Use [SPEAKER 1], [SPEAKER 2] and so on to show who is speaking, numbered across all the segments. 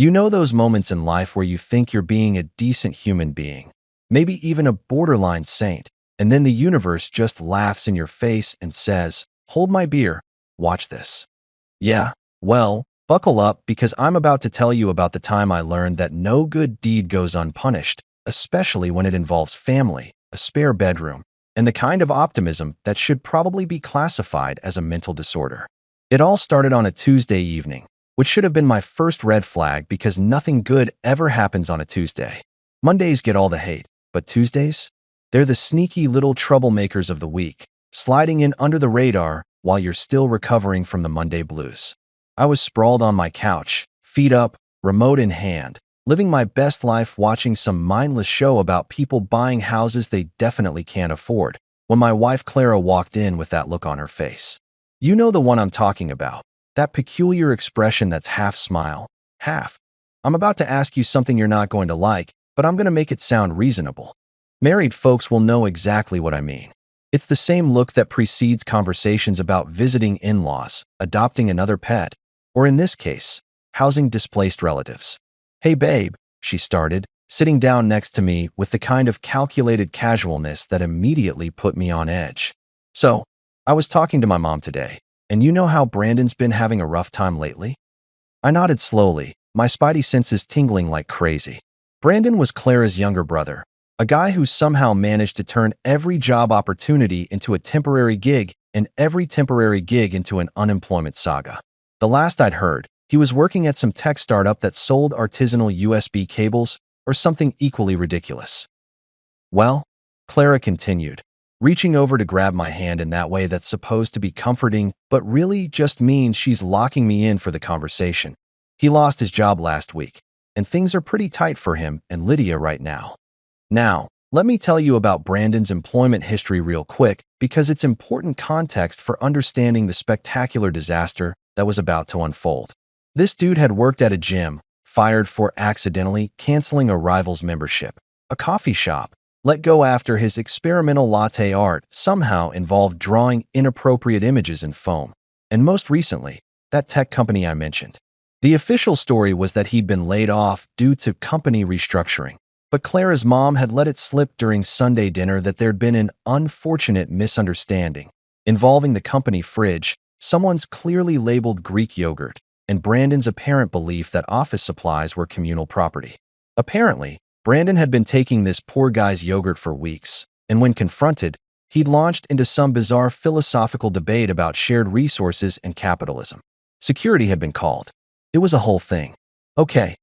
[SPEAKER 1] You know those moments in life where you think you're being a decent human being, maybe even a borderline saint, and then the universe just laughs in your face and says, "Hold my beer, watch this." Yeah, well, buckle up because I'm about to tell you about the time I learned that no good deed goes unpunished, especially when it involves family, a spare bedroom, and the kind of optimism that should probably be classified as a mental disorder. It all started on a Tuesday evening, which should have been my first red flag because nothing good ever happens on a Tuesday. Mondays get all the hate, but Tuesdays? They're the sneaky little troublemakers of the week, sliding in under the radar while you're still recovering from the Monday blues. I was sprawled on my couch, feet up, remote in hand, living my best life watching some mindless show about people buying houses they definitely can't afford, when my wife Clara walked in with that look on her face. You know the one I'm talking about, that peculiar expression that's half smile, half. I'm about to ask you something you're not going to like, but I'm going to make it sound reasonable. Married folks will know exactly what I mean. It's the same look that precedes conversations about visiting in-laws, adopting another pet, or in this case, housing displaced relatives. "Hey babe," she started, sitting down next to me with the kind of calculated casualness that immediately put me on edge. "So, I was talking to my mom today, and you know how Brandon's been having a rough time lately?" I nodded slowly, my spidey senses tingling like crazy. Brandon was Clara's younger brother, a guy who somehow managed to turn every job opportunity into a temporary gig and every temporary gig into an unemployment saga. The last I'd heard, he was working at some tech startup that sold artisanal USB cables or something equally ridiculous. "Well," Clara continued, reaching over to grab my hand in that way that's supposed to be comforting but really just means she's locking me in for the conversation. "He lost his job last week, and things are pretty tight for him and Lydia right now. Now, let me tell you about Brandon's employment history real quick because it's important context for understanding the spectacular disaster that was about to unfold. This dude had worked at a gym, fired for accidentally canceling a rival's membership, a coffee shop, let go after his experimental latte art somehow involved drawing inappropriate images in foam, and most recently, that tech company I mentioned. The official story was that he'd been laid off due to company restructuring. But Clara's mom had let it slip during Sunday dinner that there'd been an unfortunate misunderstanding involving the company fridge, someone's clearly labeled Greek yogurt, and Brandon's apparent belief that office supplies were communal property. Apparently, Brandon had been taking this poor guy's yogurt for weeks, and when confronted, he'd launched into some bizarre philosophical debate about shared resources and capitalism. Security had been called. It was a whole thing. "Okay,"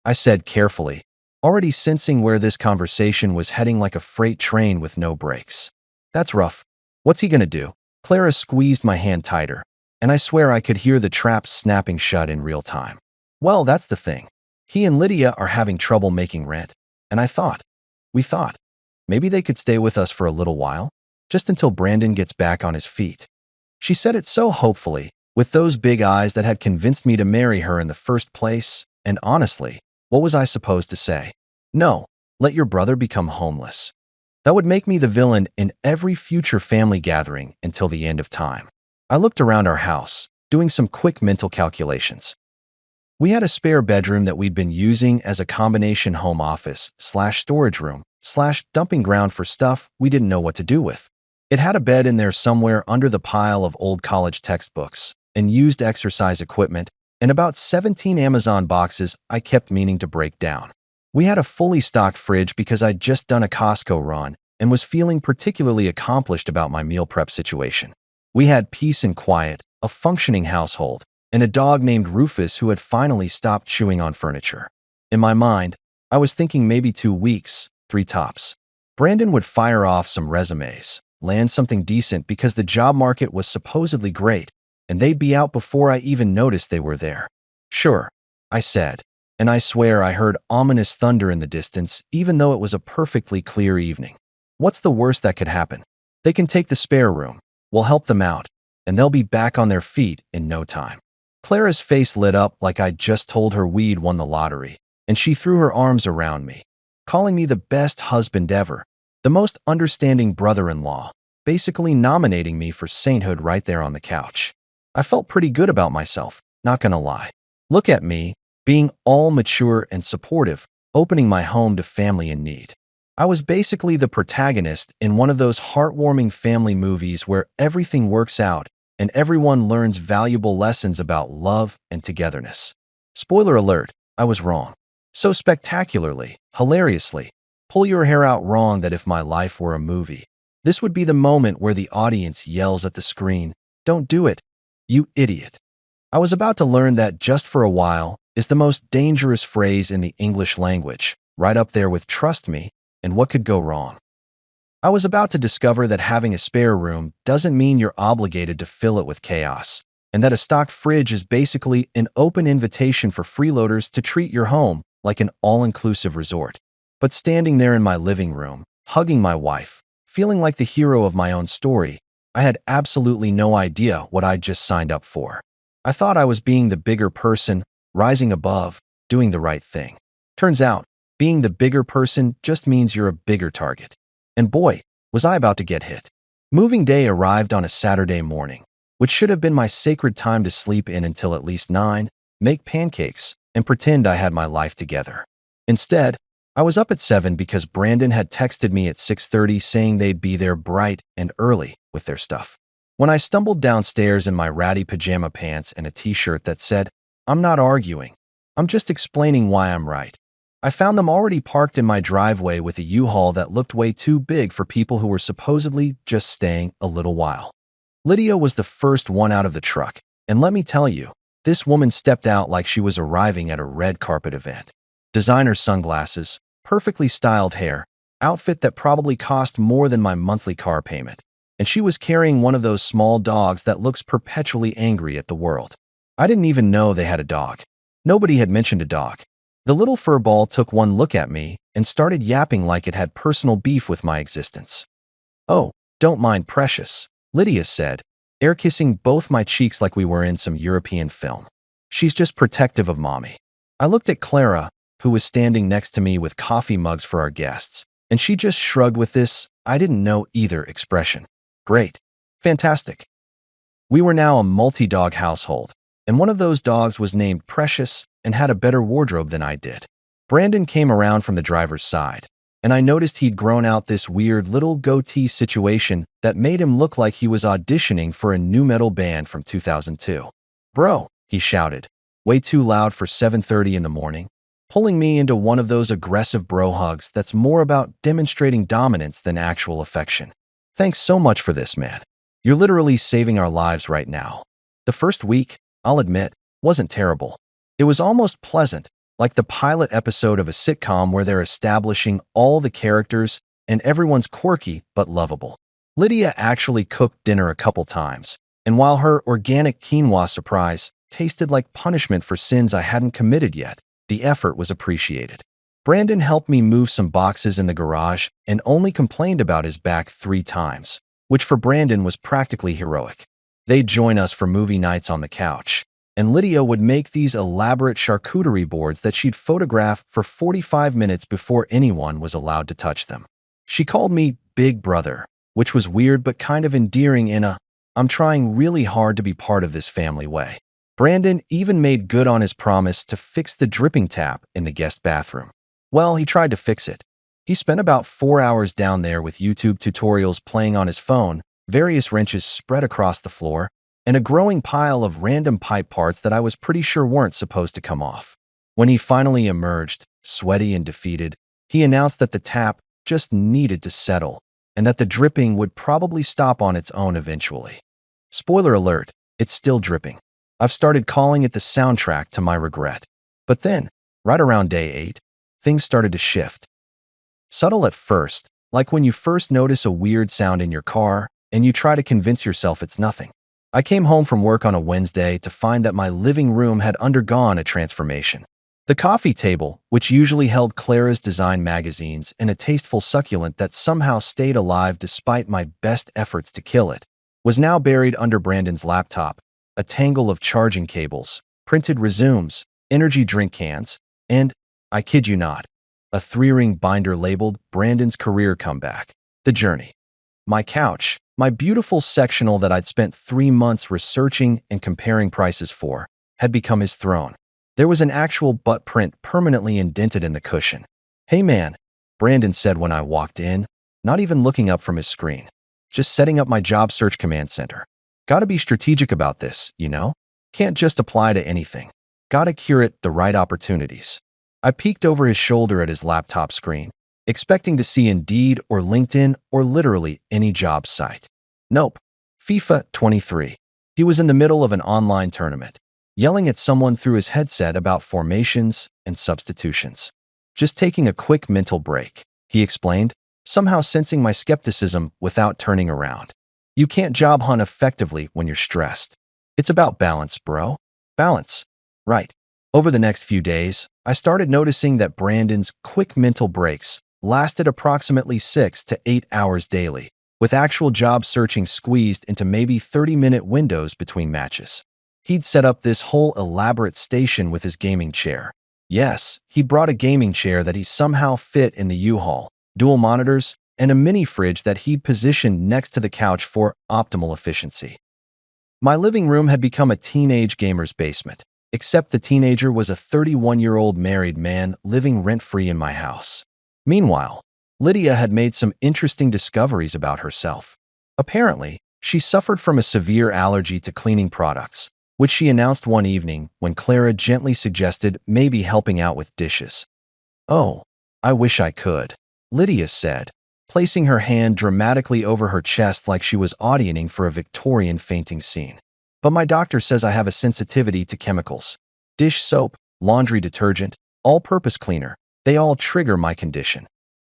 [SPEAKER 1] I said carefully, already sensing where this conversation was heading like a freight train with no brakes. "That's rough. What's he gonna do?" Clara squeezed my hand tighter, and I swear I could hear the traps snapping shut in real time. "Well, that's the thing. He and Lydia are having trouble making rent, and we thought, maybe they could stay with us for a little while, just until Brandon gets back on his feet." She said it so hopefully, with those big eyes that had convinced me to marry her in the first place, and honestly, what was I supposed to say? No, let your brother become homeless. That would make me the villain in every future family gathering until the end of time. I looked around our house, doing some quick mental calculations. We had a spare bedroom that we'd been using as a combination home office / storage room / dumping ground for stuff we didn't know what to do with. It had a bed in there somewhere under the pile of old college textbooks and used exercise equipment and about 17 Amazon boxes I kept meaning to break down. We had a fully stocked fridge because I'd just done a Costco run and was feeling particularly accomplished about my meal prep situation. We had peace and quiet, a functioning household, and a dog named Rufus who had finally stopped chewing on furniture. In my mind, I was thinking maybe 2 weeks, 3 tops. Brandon would fire off some resumes, land something decent because the job market was supposedly great, and they'd be out before I even noticed they were there. "Sure," I said, and I swear I heard ominous thunder in the distance even though it was a perfectly clear evening. What's the worst that could happen? They can take the spare room, we'll help them out, and they'll be back on their feet in no time. Clara's face lit up like I'd just told her we'd won the lottery, and she threw her arms around me, calling me the best husband ever, the most understanding brother-in-law, basically nominating me for sainthood right there on the couch. I felt pretty good about myself, not gonna lie. Look at me, being all mature and supportive, opening my home to family in need. I was basically the protagonist in one of those heartwarming family movies where everything works out and everyone learns valuable lessons about love and togetherness. Spoiler alert, I was wrong. So spectacularly, hilariously. Pull your hair out wrong that if my life were a movie, this would be the moment where the audience yells at the screen, "Don't do it, you idiot." I was about to learn that "just for a while" is the most dangerous phrase in the English language, right up there with "trust me" and "what could go wrong." I was about to discover that having a spare room doesn't mean you're obligated to fill it with chaos, and that a stock fridge is basically an open invitation for freeloaders to treat your home like an all-inclusive resort. But standing there in my living room, hugging my wife, feeling like the hero of my own story, I had absolutely no idea what I'd just signed up for. I thought I was being the bigger person, rising above, doing the right thing. Turns out, being the bigger person just means you're a bigger target. And boy, was I about to get hit. Moving day arrived on a Saturday morning, which should have been my sacred time to sleep in until at least 9, make pancakes, and pretend I had my life together. Instead, I was up at 7 because Brandon had texted me at 6:30 saying they'd be there bright and early with their stuff. When I stumbled downstairs in my ratty pajama pants and a t-shirt that said, "I'm not arguing, I'm just explaining why I'm right," I found them already parked in my driveway with a U-Haul that looked way too big for people who were supposedly just staying a little while. Lydia was the first one out of the truck, and let me tell you, this woman stepped out like she was arriving at a red carpet event. Designer sunglasses, perfectly styled hair, outfit that probably cost more than my monthly car payment, and she was carrying one of those small dogs that looks perpetually angry at the world. I didn't even know they had a dog. Nobody had mentioned a dog. The little fur ball took one look at me and started yapping like it had personal beef with my existence. "Oh, don't mind Precious," Lydia said, air kissing both my cheeks like we were in some European film. "She's just protective of mommy." I looked at Clara, who was standing next to me with coffee mugs for our guests, and she just shrugged with this "I didn't know either" expression. Great. Fantastic. We were now a multi-dog household, and one of those dogs was named Precious and had a better wardrobe than I did. Brandon came around from the driver's side, and I noticed he'd grown out this weird little goatee situation that made him look like he was auditioning for a nu metal band from 2002. "Bro," he shouted, way too loud for 7:30 in the morning, pulling me into one of those aggressive bro hugs that's more about demonstrating dominance than actual affection. "Thanks so much for this, man. You're literally saving our lives right now." The first week, I'll admit, wasn't terrible. It was almost pleasant, like the pilot episode of a sitcom where they're establishing all the characters and everyone's quirky but lovable. Lydia actually cooked dinner a couple times, and while her organic quinoa surprise tasted like punishment for sins I hadn't committed yet, the effort was appreciated. Brandon helped me move some boxes in the garage and only complained about his back 3 times, which for Brandon was practically heroic. They'd join us for movie nights on the couch, and Lydia would make these elaborate charcuterie boards that she'd photograph for 45 minutes before anyone was allowed to touch them. She called me Big Brother, which was weird but kind of endearing in a "I'm trying really hard to be part of this family" way. Brandon even made good on his promise to fix the dripping tap in the guest bathroom. Well, he tried to fix it. He spent about 4 hours down there with YouTube tutorials playing on his phone, various wrenches spread across the floor, and a growing pile of random pipe parts that I was pretty sure weren't supposed to come off. When he finally emerged, sweaty and defeated, he announced that the tap just needed to settle, and that the dripping would probably stop on its own eventually. Spoiler alert, it's still dripping. I've started calling it the soundtrack to my regret. But then, right around day 8, things started to shift. Subtle at first, like when you first notice a weird sound in your car, and you try to convince yourself it's nothing. I came home from work on a Wednesday to find that my living room had undergone a transformation. The coffee table, which usually held Clara's design magazines and a tasteful succulent that somehow stayed alive despite my best efforts to kill it, was now buried under Brandon's laptop, a tangle of charging cables, printed resumes, energy drink cans, and, I kid you not, a 3-ring binder labeled Brandon's Career Comeback, The Journey. My couch, my beautiful sectional that I'd spent 3 months researching and comparing prices for, had become his throne. There was an actual butt print permanently indented in the cushion. "Hey man," Brandon said when I walked in, not even looking up from his screen. "Just setting up my job search command center. Gotta be strategic about this, you know? Can't just apply to anything. Gotta curate the right opportunities." I peeked over his shoulder at his laptop screen, expecting to see Indeed or LinkedIn or literally any job site. Nope. FIFA 23. He was in the middle of an online tournament, yelling at someone through his headset about formations and substitutions. "Just taking a quick mental break," he explained, somehow sensing my skepticism without turning around. "You can't job hunt effectively when you're stressed. It's about balance, bro. Balance." Right. Over the next few days, I started noticing that Brandon's quick mental breaks lasted approximately 6 to 8 hours daily, with actual job searching squeezed into maybe 30-minute windows between matches. He'd set up this whole elaborate station with his gaming chair. Yes, he brought a gaming chair that he somehow fit in the U-Haul, dual monitors, and a mini fridge that he'd positioned next to the couch for optimal efficiency. My living room had become a teenage gamer's basement, except the teenager was a 31-year-old married man living rent-free in my house. Meanwhile, Lydia had made some interesting discoveries about herself. Apparently, she suffered from a severe allergy to cleaning products, which she announced one evening when Clara gently suggested maybe helping out with dishes. "Oh, I wish I could," Lydia said, placing her hand dramatically over her chest like she was auditioning for a Victorian fainting scene. "But my doctor says I have a sensitivity to chemicals. Dish soap, laundry detergent, all-purpose cleaner, they all trigger my condition."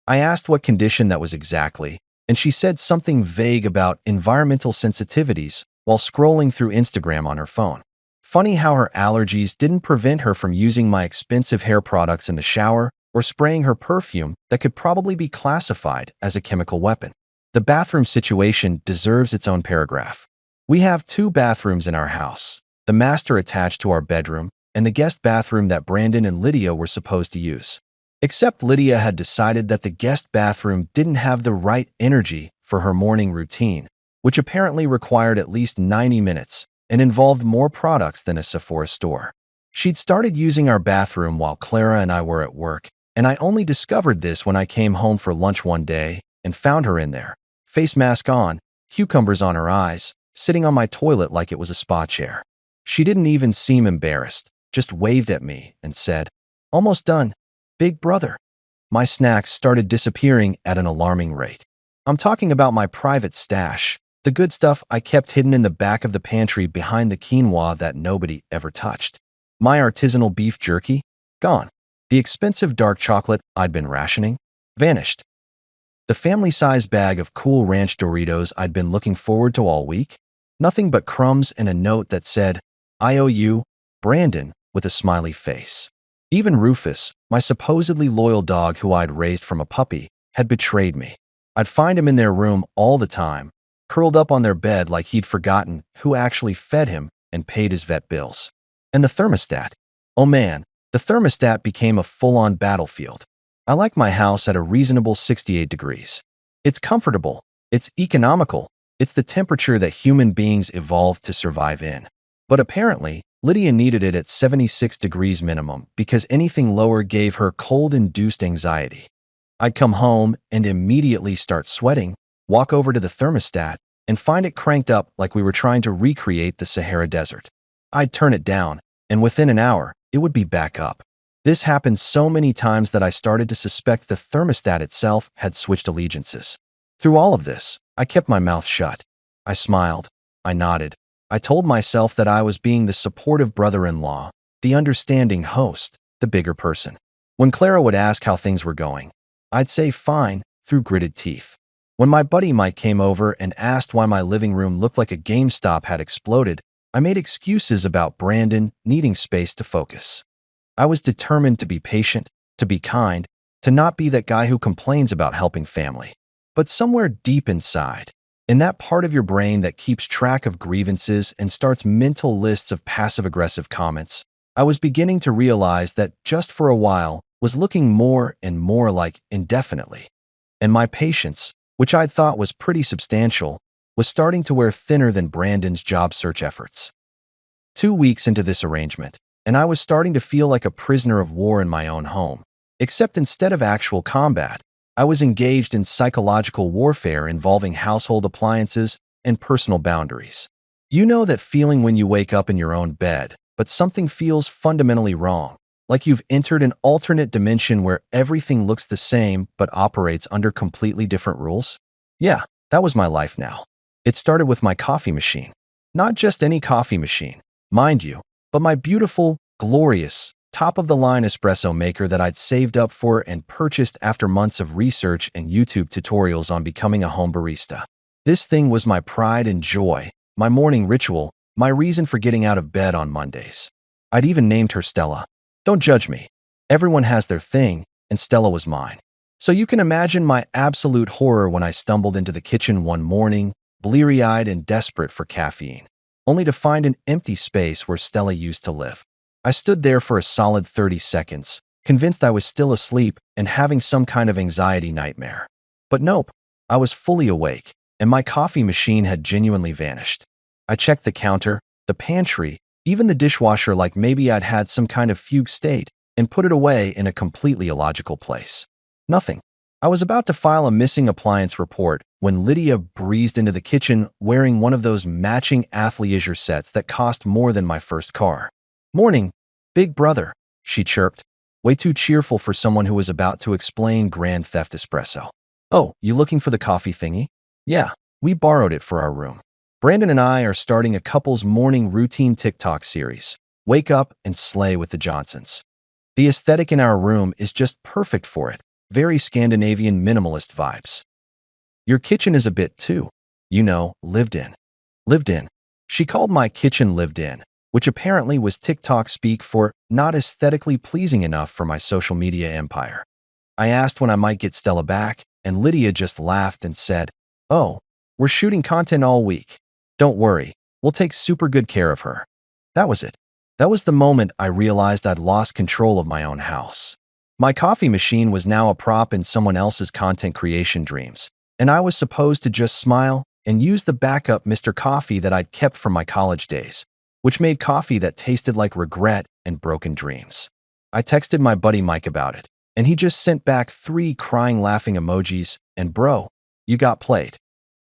[SPEAKER 1] I asked what condition that was exactly, and she said something vague about environmental sensitivities while scrolling through Instagram on her phone. Funny how her allergies didn't prevent her from using my expensive hair products in the shower or spraying her perfume that could probably be classified as a chemical weapon. The bathroom situation deserves its own paragraph. We have 2 bathrooms in our house, the master attached to our bedroom and the guest bathroom that Brandon and Lydia were supposed to use. Except Lydia had decided that the guest bathroom didn't have the right energy for her morning routine, which apparently required at least 90 minutes and involved more products than a Sephora store. She'd started using our bathroom while Clara and I were at work, and I only discovered this when I came home for lunch one day and found her in there, face mask on, cucumbers on her eyes, sitting on my toilet like it was a spa chair. She didn't even seem embarrassed, just waved at me and said, "Almost done, big brother." My snacks started disappearing at an alarming rate. I'm talking about my private stash, the good stuff I kept hidden in the back of the pantry behind the quinoa that nobody ever touched. My artisanal beef jerky? Gone. The expensive dark chocolate I'd been rationing? Vanished. The family-size bag of Cool Ranch Doritos I'd been looking forward to all week? Nothing but crumbs and a note that said, "I owe you, Brandon," with a smiley face. Even Rufus, my supposedly loyal dog who I'd raised from a puppy, had betrayed me. I'd find him in their room all the time, curled up on their bed like he'd forgotten who actually fed him and paid his vet bills. And the thermostat. Oh man, the thermostat became a full-on battlefield. I like my house at a reasonable 68 degrees. It's comfortable, it's economical, it's the temperature that human beings evolved to survive in. But apparently, Lydia needed it at 76 degrees minimum because anything lower gave her cold-induced anxiety. I'd come home and immediately start sweating, walk over to the thermostat, and find it cranked up like we were trying to recreate the Sahara Desert. I'd turn it down, and within an hour, it would be back up. This happened so many times that I started to suspect the thermostat itself had switched allegiances. Through all of this, I kept my mouth shut. I smiled. I nodded. I told myself that I was being the supportive brother-in-law, the understanding host, the bigger person. When Clara would ask how things were going, I'd say fine through gritted teeth. When my buddy Mike came over and asked why my living room looked like a GameStop had exploded, I made excuses about Brandon needing space to focus. I was determined to be patient, to be kind, to not be that guy who complains about helping family. But somewhere deep inside, in that part of your brain that keeps track of grievances and starts mental lists of passive-aggressive comments, I was beginning to realize that just for a while was looking more and more like indefinitely. And my patience, which I'd thought was pretty substantial, was starting to wear thinner than Brandon's job search efforts. 2 weeks into this arrangement, and I was starting to feel like a prisoner of war in my own home. Except instead of actual combat, I was engaged in psychological warfare involving household appliances and personal boundaries. You know that feeling when you wake up in your own bed, but something feels fundamentally wrong, like you've entered an alternate dimension where everything looks the same but operates under completely different rules? Yeah, that was my life now. It started with my coffee machine. Not just any coffee machine, mind you, but my beautiful, glorious, top-of-the-line espresso maker that I'd saved up for and purchased after months of research and YouTube tutorials on becoming a home barista. This thing was my pride and joy, my morning ritual, my reason for getting out of bed on Mondays. I'd even named her Stella. Don't judge me. Everyone has their thing, and Stella was mine. So you can imagine my absolute horror when I stumbled into the kitchen one morning, bleary-eyed and desperate for caffeine, only to find an empty space where Stella used to live. I stood there for a solid 30 seconds, convinced I was still asleep and having some kind of anxiety nightmare. But nope, I was fully awake, and my coffee machine had genuinely vanished. I checked the counter, the pantry, even the dishwasher like maybe I'd had some kind of fugue state, and put it away in a completely illogical place. Nothing. I was about to file a missing appliance report when Lydia breezed into the kitchen wearing one of those matching athleisure sets that cost more than my first car. "Morning, big brother," she chirped, way too cheerful for someone who was about to explain Grand Theft Espresso. "Oh, you looking for the coffee thingy?" "Yeah, we borrowed it for our room." Brandon and I are starting a couple's morning routine TikTok series, Wake Up and Slay with the Johnsons. The aesthetic in our room is just perfect for it, very Scandinavian minimalist vibes. "Your kitchen is a bit too, lived in." Lived in. She called my kitchen lived in, which apparently was TikTok speak for not aesthetically pleasing enough for my social media empire. I asked when I might get Stella back, and Lydia just laughed and said, "Oh, we're shooting content all week. Don't worry, we'll take super good care of her." That was it. That was the moment I realized I'd lost control of my own house. My coffee machine was now a prop in someone else's content creation dreams, and I was supposed to just smile and use the backup Mr. Coffee that I'd kept from my college days, which made coffee that tasted like regret and broken dreams. I texted my buddy Mike about it, and he just sent back 3 crying laughing emojis, and "Bro, you got played."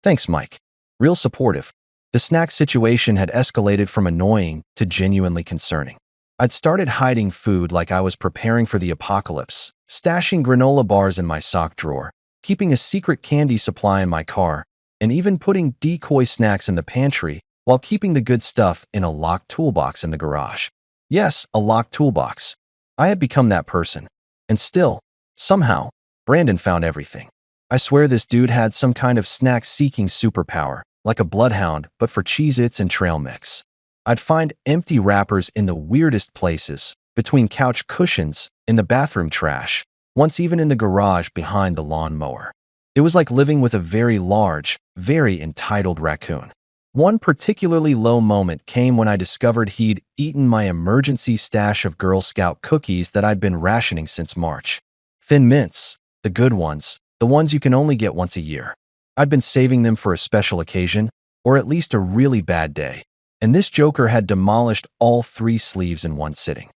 [SPEAKER 1] Thanks, Mike. Real supportive. The snack situation had escalated from annoying to genuinely concerning. I'd started hiding food like I was preparing for the apocalypse, stashing granola bars in my sock drawer, keeping a secret candy supply in my car, and even putting decoy snacks in the pantry while keeping the good stuff in a locked toolbox in the garage. Yes, a locked toolbox. I had become that person. And still, somehow, Brandon found everything. I swear this dude had some kind of snack-seeking superpower, like a bloodhound, but for Cheez-Its and trail mix. I'd find empty wrappers in the weirdest places, between couch cushions, in the bathroom trash, once even in the garage behind the lawnmower. It was like living with a very large, very entitled raccoon. One particularly low moment came when I discovered he'd eaten my emergency stash of Girl Scout cookies that I'd been rationing since March. Thin Mints, the good ones, the ones you can only get once a year. I'd been saving them for a special occasion, or at least a really bad day, and this joker had demolished all 3 sleeves in one sitting.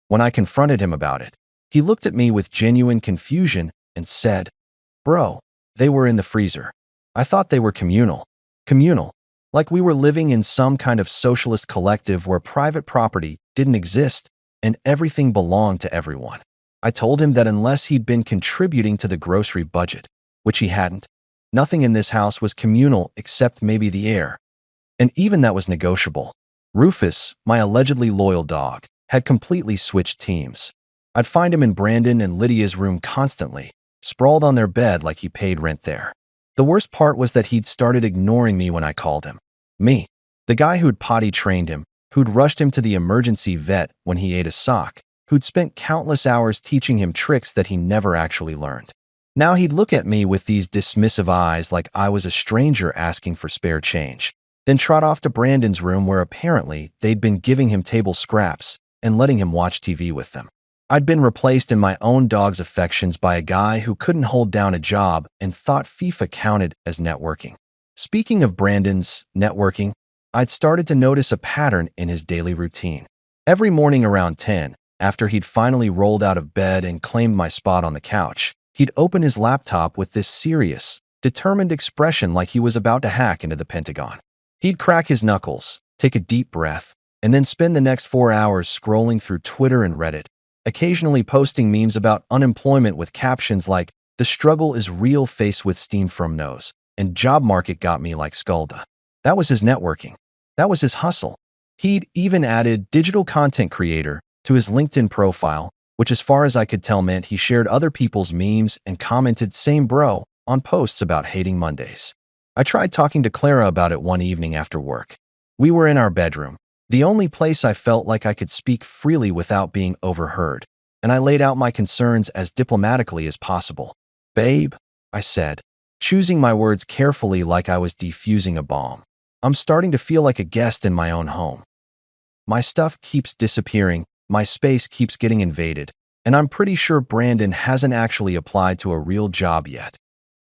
[SPEAKER 1] When I confronted him about it, he looked at me with genuine confusion and said, "Bro, they were in the freezer. I thought they were communal." Communal. Like we were living in some kind of socialist collective where private property didn't exist and everything belonged to everyone. I told him that unless he'd been contributing to the grocery budget, which he hadn't, nothing in this house was communal except maybe the air. And even that was negotiable. Rufus, my allegedly loyal dog, had completely switched teams. I'd find him in Brandon and Lydia's room constantly, sprawled on their bed like he paid rent there. The worst part was that he'd started ignoring me when I called him. Me, the guy who'd potty trained him, who'd rushed him to the emergency vet when he ate a sock, who'd spent countless hours teaching him tricks that he never actually learned. Now he'd look at me with these dismissive eyes like I was a stranger asking for spare change, then trot off to Brandon's room where apparently they'd been giving him table scraps and letting him watch TV with them. I'd been replaced in my own dog's affections by a guy who couldn't hold down a job and thought FIFA counted as networking. Speaking of Brandon's networking, I'd started to notice a pattern in his daily routine. Every morning around 10, after he'd finally rolled out of bed and claimed my spot on the couch, he'd open his laptop with this serious, determined expression like he was about to hack into the Pentagon. He'd crack his knuckles, take a deep breath, and then spend the next 4 hours scrolling through Twitter and Reddit, occasionally posting memes about unemployment with captions like, "The struggle is real faced with steam from nose," and "Job market got me like Skulda." That was his networking. That was his hustle. He'd even added digital content creator to his LinkedIn profile, which as far as I could tell meant he shared other people's memes and commented "same bro" on posts about hating Mondays. I tried talking to Clara about it one evening after work. We were in our bedroom, the only place I felt like I could speak freely without being overheard, and I laid out my concerns as diplomatically as possible. "Babe," I said, choosing my words carefully like I was defusing a bomb. "I'm starting to feel like a guest in my own home. My stuff keeps disappearing, my space keeps getting invaded, and I'm pretty sure Brandon hasn't actually applied to a real job yet."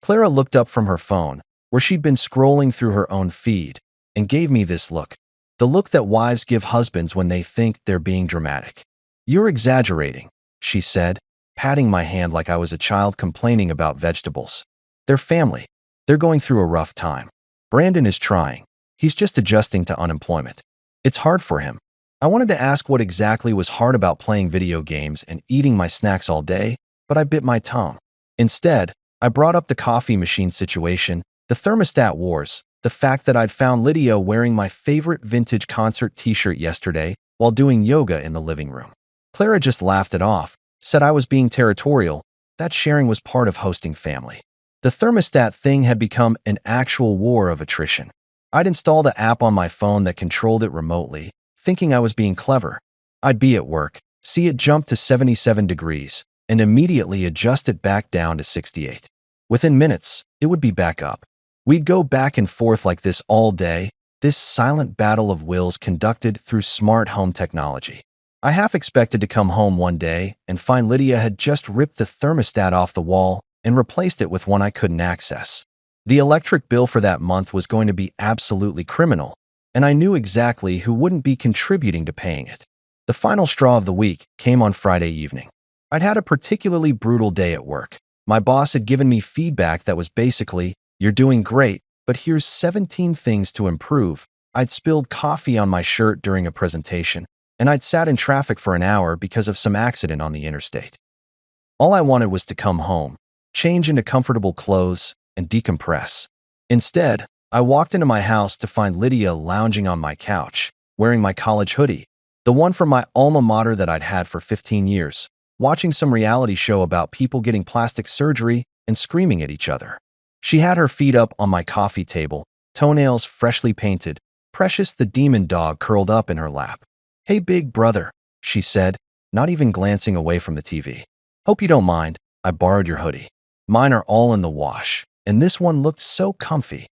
[SPEAKER 1] Clara looked up from her phone, where she'd been scrolling through her own feed, and gave me this look. The look that wives give husbands when they think they're being dramatic. "You're exaggerating," she said, patting my hand like I was a child complaining about vegetables. "They're family. They're going through a rough time. Brandon is trying. He's just adjusting to unemployment. It's hard for him." I wanted to ask what exactly was hard about playing video games and eating my snacks all day, but I bit my tongue. Instead, I brought up the coffee machine situation, the thermostat wars, the fact that I'd found Lydia wearing my favorite vintage concert t-shirt yesterday while doing yoga in the living room. Clara just laughed it off, said I was being territorial, that sharing was part of hosting family. The thermostat thing had become an actual war of attrition. I'd installed the app on my phone that controlled it remotely, thinking I was being clever. I'd be at work, see it jump to 77 degrees, and immediately adjust it back down to 68. Within minutes, it would be back up. We'd go back and forth like this all day, this silent battle of wills conducted through smart home technology. I half expected to come home one day and find Lydia had just ripped the thermostat off the wall and replaced it with one I couldn't access. The electric bill for that month was going to be absolutely criminal, and I knew exactly who wouldn't be contributing to paying it. The final straw of the week came on Friday evening. I'd had a particularly brutal day at work. My boss had given me feedback that was basically, "You're doing great, but here's 17 things to improve." I'd spilled coffee on my shirt during a presentation, and I'd sat in traffic for an hour because of some accident on the interstate. All I wanted was to come home, change into comfortable clothes, and decompress. Instead, I walked into my house to find Lydia lounging on my couch, wearing my college hoodie, the one from my alma mater that I'd had for 15 years, watching some reality show about people getting plastic surgery and screaming at each other. She had her feet up on my coffee table, toenails freshly painted, Precious the demon dog curled up in her lap. "Hey, big brother," she said, not even glancing away from the TV. "Hope you don't mind. I borrowed your hoodie. Mine are all in the wash, and this one looked so comfy."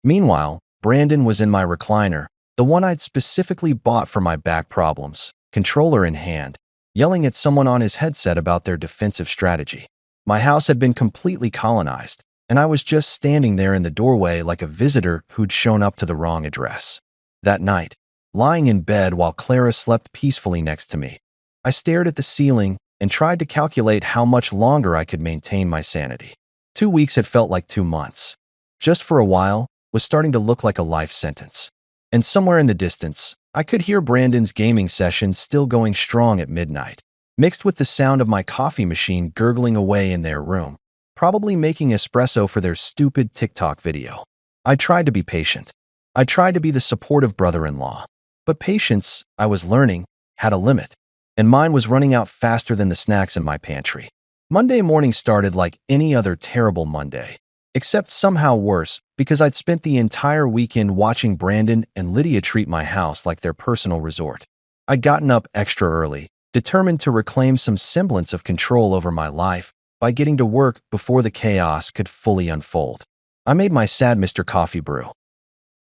[SPEAKER 1] Meanwhile, Brandon was in my recliner, the one I'd specifically bought for my back problems, controller in hand, yelling at someone on his headset about their defensive strategy. My house had been completely colonized, and I was just standing there in the doorway like a visitor who'd shown up to the wrong address. That night, lying in bed while Clara slept peacefully next to me, I stared at the ceiling and tried to calculate how much longer I could maintain my sanity. 2 weeks had felt like 2 months. Just for a while was starting to look like a life sentence. And somewhere in the distance, I could hear Brandon's gaming session still going strong at midnight, mixed with the sound of my coffee machine gurgling away in their room, probably making espresso for their stupid TikTok video. I tried to be patient. I tried to be the supportive brother-in-law. But patience, I was learning, had a limit, and mine was running out faster than the snacks in my pantry. Monday morning started like any other terrible Monday, except somehow worse because I'd spent the entire weekend watching Brandon and Lydia treat my house like their personal resort. I'd gotten up extra early, determined to reclaim some semblance of control over my life by getting to work before the chaos could fully unfold. I made my sad Mr. Coffee brew.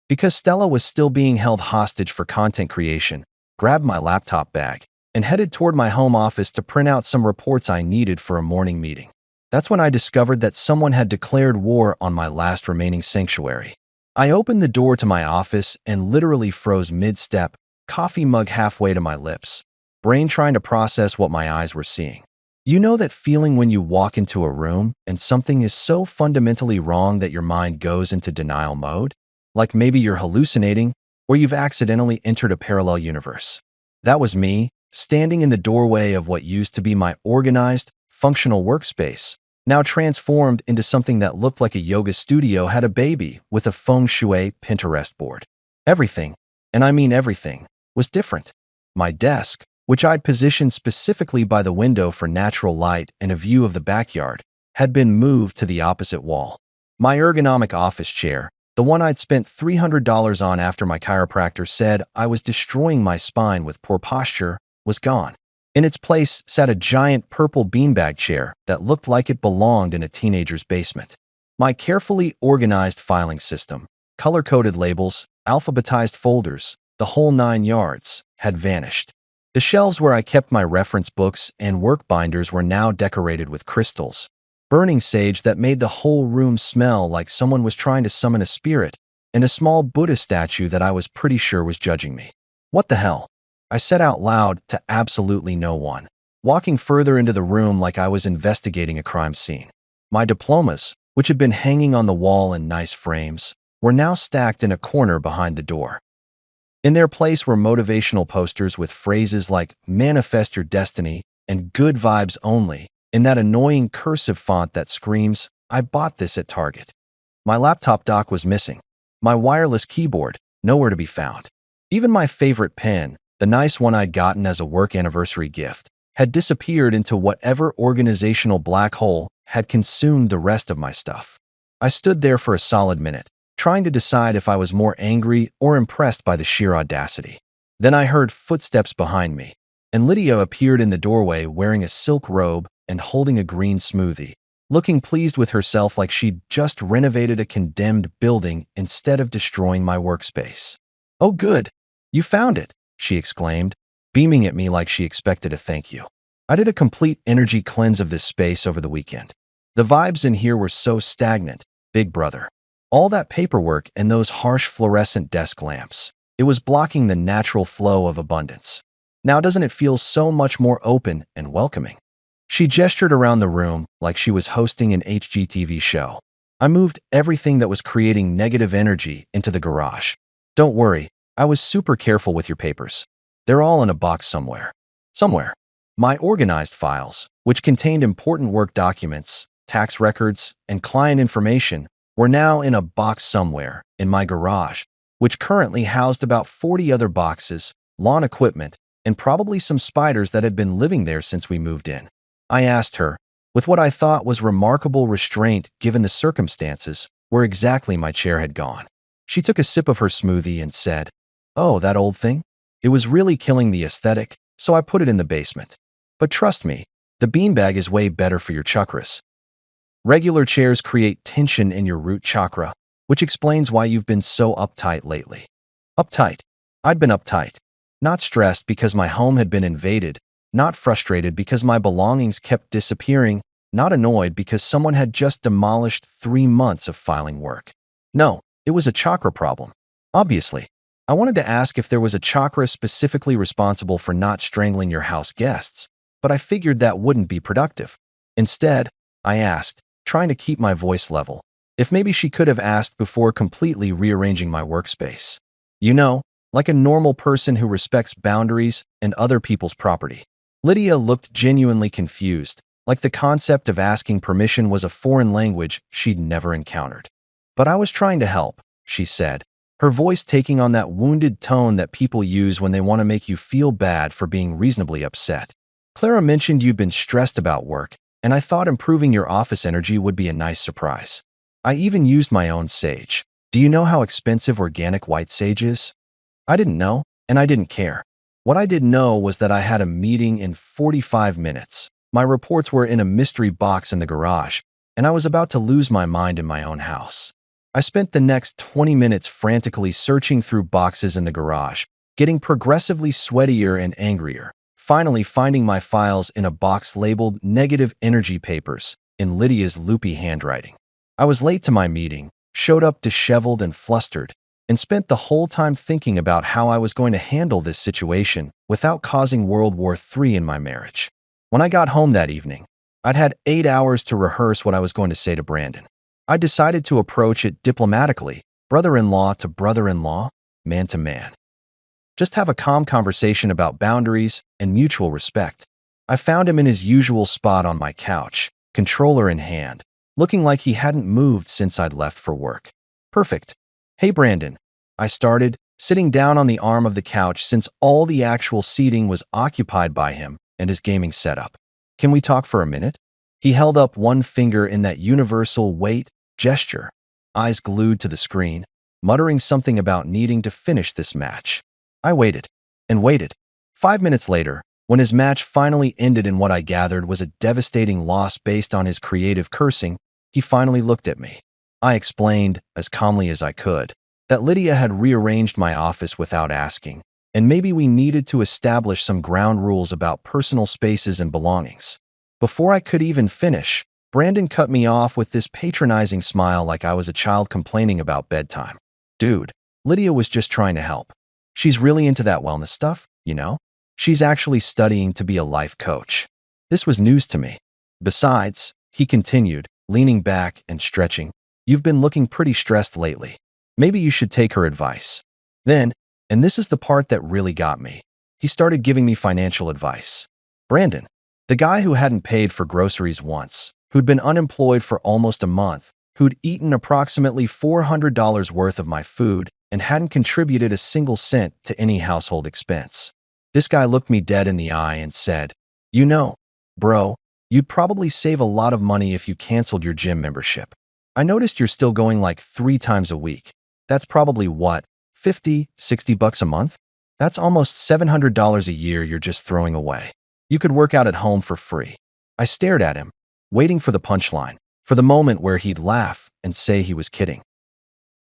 [SPEAKER 1] Because Stella was still being held hostage for content creation, grabbed my laptop bag, and headed toward my home office to print out some reports I needed for a morning meeting. That's when I discovered that someone had declared war on my last remaining sanctuary. I opened the door to my office and literally froze mid-step, coffee mug halfway to my lips, brain trying to process what my eyes were seeing. You know that feeling when you walk into a room and something is so fundamentally wrong that your mind goes into denial mode? Like maybe you're hallucinating or you've accidentally entered a parallel universe. That was me, standing in the doorway of what used to be my organized, functional workspace, now transformed into something that looked like a yoga studio had a baby with a feng shui Pinterest board. Everything, and I mean everything, was different. My desk, which I'd positioned specifically by the window for natural light and a view of the backyard, had been moved to the opposite wall. My ergonomic office chair, the one I'd spent $300 on after my chiropractor said I was destroying my spine with poor posture, was gone. In its place sat a giant purple beanbag chair that looked like it belonged in a teenager's basement. My carefully organized filing system, color-coded labels, alphabetized folders, the whole 9 yards, had vanished. The shelves where I kept my reference books and work binders were now decorated with crystals, burning sage that made the whole room smell like someone was trying to summon a spirit, and a small Buddha statue that I was pretty sure was judging me. What the hell? I said out loud to absolutely no one, walking further into the room like I was investigating a crime scene. My diplomas, which had been hanging on the wall in nice frames, were now stacked in a corner behind the door. In their place were motivational posters with phrases like "manifest your destiny" and "good vibes only" in that annoying cursive font that screams, "I bought this at Target." My laptop dock was missing. My wireless keyboard, nowhere to be found. Even my favorite pen, the nice one I'd gotten as a work anniversary gift, had disappeared into whatever organizational black hole had consumed the rest of my stuff. I stood there for a solid minute, trying to decide if I was more angry or impressed by the sheer audacity. Then I heard footsteps behind me, and Lydia appeared in the doorway wearing a silk robe and holding a green smoothie, looking pleased with herself like she'd just renovated a condemned building instead of destroying my workspace. "Oh good, you found it," she exclaimed, beaming at me like she expected a thank you. I did a complete energy cleanse of this space over the weekend. The vibes in here were so stagnant, big brother. All that paperwork and those harsh fluorescent desk lamps. It was blocking the natural flow of abundance. Now doesn't it feel so much more open and welcoming? She gestured around the room like she was hosting an HGTV show. I moved everything that was creating negative energy into the garage. "Don't worry, I was super careful with your papers. They're all in a box somewhere." Somewhere. My organized files, which contained important work documents, tax records, and client information, were now in a box somewhere in my garage, which currently housed about 40 other boxes, lawn equipment, and probably some spiders that had been living there since we moved in. I asked her, with what I thought was remarkable restraint given the circumstances, where exactly my chair had gone. She took a sip of her smoothie and said, "Oh, that old thing? It was really killing the aesthetic, so I put it in the basement. But trust me, the beanbag is way better for your chakras. Regular chairs create tension in your root chakra, which explains why you've been so uptight lately." Uptight. I'd been uptight. Not stressed because my home had been invaded, not frustrated because my belongings kept disappearing, not annoyed because someone had just demolished 3 months of filing work. No, it was a chakra problem. Obviously. I wanted to ask if there was a chakra specifically responsible for not strangling your house guests, but I figured that wouldn't be productive. Instead, I asked, trying to keep my voice level, if maybe she could have asked before completely rearranging my workspace. You know, like a normal person who respects boundaries and other people's property. Lydia looked genuinely confused, like the concept of asking permission was a foreign language she'd never encountered. "But I was trying to help," she said, her voice taking on that wounded tone that people use when they want to make you feel bad for being reasonably upset. "Clara mentioned you'd been stressed about work, and I thought improving your office energy would be a nice surprise. I even used my own sage. Do you know how expensive organic white sage is?" I didn't know, and I didn't care. What I did know was that I had a meeting in 45 minutes. My reports were in a mystery box in the garage, and I was about to lose my mind in my own house. I spent the next 20 minutes frantically searching through boxes in the garage, getting progressively sweatier and angrier, finally finding my files in a box labeled "Negative Energy Papers" in Lydia's loopy handwriting. I was late to my meeting, showed up disheveled and flustered, and spent the whole time thinking about how I was going to handle this situation without causing World War III in my marriage. When I got home that evening, I'd had 8 hours to rehearse what I was going to say to Brandon. I decided to approach it diplomatically, brother-in-law to brother-in-law, man to man. Just have a calm conversation about boundaries and mutual respect. I found him in his usual spot on my couch, controller in hand, looking like he hadn't moved since I'd left for work. Perfect. Hey, Brandon, I started, sitting down on the arm of the couch since all the actual seating was occupied by him and his gaming setup. Can we talk for a minute? He held up one finger in that universal wait gesture, eyes glued to the screen, muttering something about needing to finish this match. I waited and waited. 5 minutes later, when his match finally ended in what I gathered was a devastating loss based on his creative cursing, he finally looked at me. I explained, as calmly as I could, that Lydia had rearranged my office without asking, and maybe we needed to establish some ground rules about personal spaces and belongings. Before I could even finish, Brandon cut me off with this patronizing smile like I was a child complaining about bedtime. Dude, Lydia was just trying to help. She's really into that wellness stuff, you know? She's actually studying to be a life coach. This was news to me. Besides, he continued, leaning back and stretching, you've been looking pretty stressed lately. Maybe you should take her advice. Then, and this is the part that really got me, he started giving me financial advice. Brandon, the guy who hadn't paid for groceries once, who'd been unemployed for almost a month, who'd eaten approximately $400 worth of my food and hadn't contributed a single cent to any household expense. This guy looked me dead in the eye and said, you know, bro, you'd probably save a lot of money if you canceled your gym membership. I noticed you're still going like 3 times a week. That's probably what, 50, 60 bucks a month? That's almost $700 a year you're just throwing away. You could work out at home for free. I stared at him, waiting for the punchline, for the moment where he'd laugh and say he was kidding.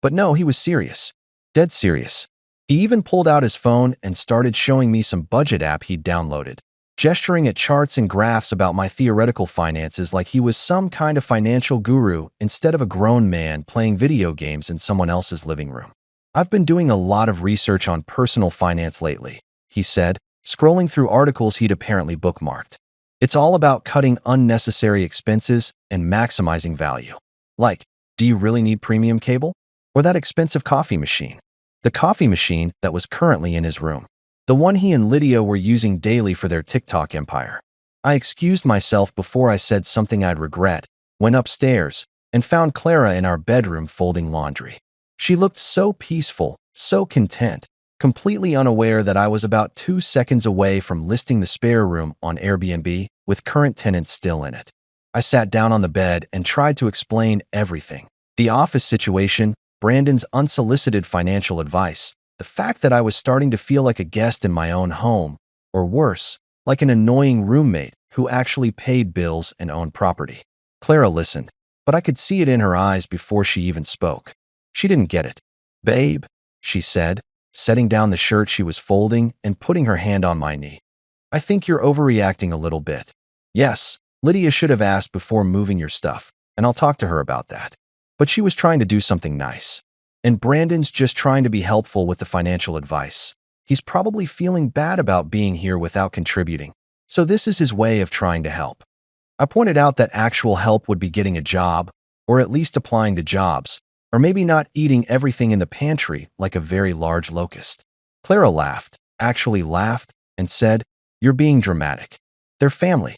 [SPEAKER 1] But no, he was serious. Dead serious. He even pulled out his phone and started showing me some budget app he'd downloaded, gesturing at charts and graphs about my theoretical finances like he was some kind of financial guru instead of a grown man playing video games in someone else's living room. I've been doing a lot of research on personal finance lately, he said, scrolling through articles he'd apparently bookmarked. It's all about cutting unnecessary expenses and maximizing value. Like, do you really need premium cable? Or that expensive coffee machine? The coffee machine that was currently in his room. The one he and Lydia were using daily for their TikTok empire. I excused myself before I said something I'd regret, went upstairs, and found Clara in our bedroom folding laundry. She looked so peaceful, so content, completely unaware that I was about 2 seconds away from listing the spare room on Airbnb with current tenants still in it. I sat down on the bed and tried to explain everything. The office situation, Brandon's unsolicited financial advice, the fact that I was starting to feel like a guest in my own home, or worse, like an annoying roommate who actually paid bills and owned property. Clara listened, but I could see it in her eyes before she even spoke. She didn't get it. Babe, she said, setting down the shirt she was folding and putting her hand on my knee. I think you're overreacting a little bit. Yes, Lydia should have asked before moving your stuff, and I'll talk to her about that. But she was trying to do something nice. And Brandon's just trying to be helpful with the financial advice. He's probably feeling bad about being here without contributing. So this is his way of trying to help. I pointed out that actual help would be getting a job, or at least applying to jobs, or maybe not eating everything in the pantry like a very large locust. Clara laughed, actually laughed, and said, "You're being dramatic. They're family.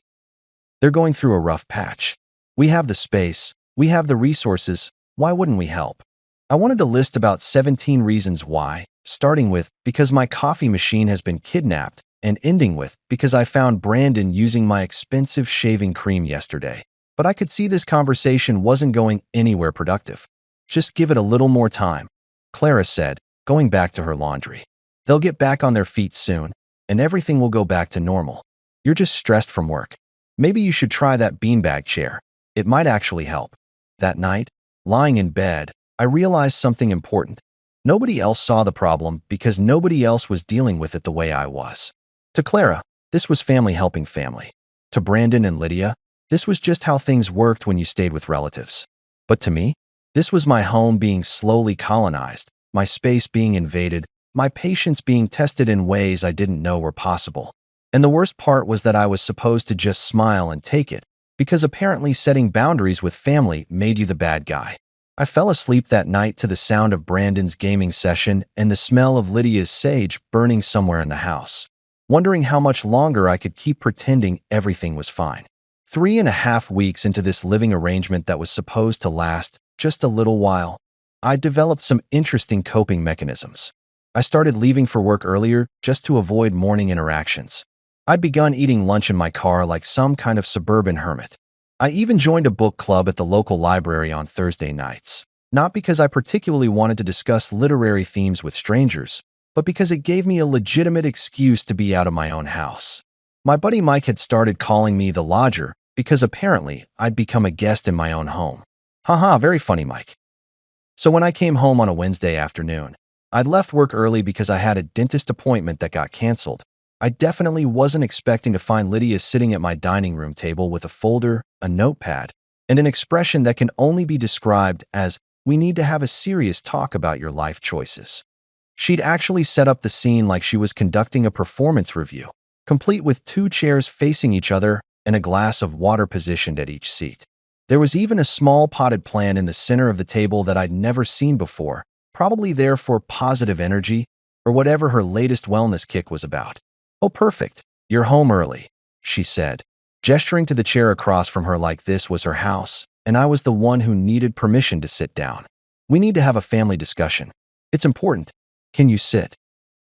[SPEAKER 1] They're going through a rough patch. We have the space. We have the resources. Why wouldn't we help?" I wanted to list about 17 reasons why, starting with because my coffee machine has been kidnapped and ending with because I found Brandon using my expensive shaving cream yesterday. But I could see this conversation wasn't going anywhere productive. "Just give it a little more time," Clara said, going back to her laundry. "They'll get back on their feet soon, and everything will go back to normal. You're just stressed from work. Maybe you should try that beanbag chair. It might actually help." That night, lying in bed, I realized something important. Nobody else saw the problem because nobody else was dealing with it the way I was. To Clara, this was family helping family. To Brandon and Lydia, this was just how things worked when you stayed with relatives. But to me, this was my home being slowly colonized, my space being invaded, my patience being tested in ways I didn't know were possible. And the worst part was that I was supposed to just smile and take it, because apparently setting boundaries with family made you the bad guy. I fell asleep that night to the sound of Brandon's gaming session and the smell of Lydia's sage burning somewhere in the house, wondering how much longer I could keep pretending everything was fine. 3.5 weeks into this living arrangement that was supposed to last just a little while, I developed some interesting coping mechanisms. I started leaving for work earlier just to avoid morning interactions. I'd begun eating lunch in my car like some kind of suburban hermit. I even joined a book club at the local library on Thursday nights, not because I particularly wanted to discuss literary themes with strangers, but because it gave me a legitimate excuse to be out of my own house. My buddy Mike had started calling me the lodger because apparently I'd become a guest in my own home. Haha, very funny, Mike. So when I came home on a Wednesday afternoon, I'd left work early because I had a dentist appointment that got canceled. I definitely wasn't expecting to find Lydia sitting at my dining room table with a folder, a notepad, and an expression that can only be described as, "We need to have a serious talk about your life choices." She'd actually set up the scene like she was conducting a performance review, complete with 2 chairs facing each other and a glass of water positioned at each seat. There was even a small potted plant in the center of the table that I'd never seen before, probably there for positive energy or whatever her latest wellness kick was about. "Oh, perfect. You're home early," she said, gesturing to the chair across from her like this was her house, and I was the one who needed permission to sit down. "We need to have a family discussion. It's important. Can you sit?"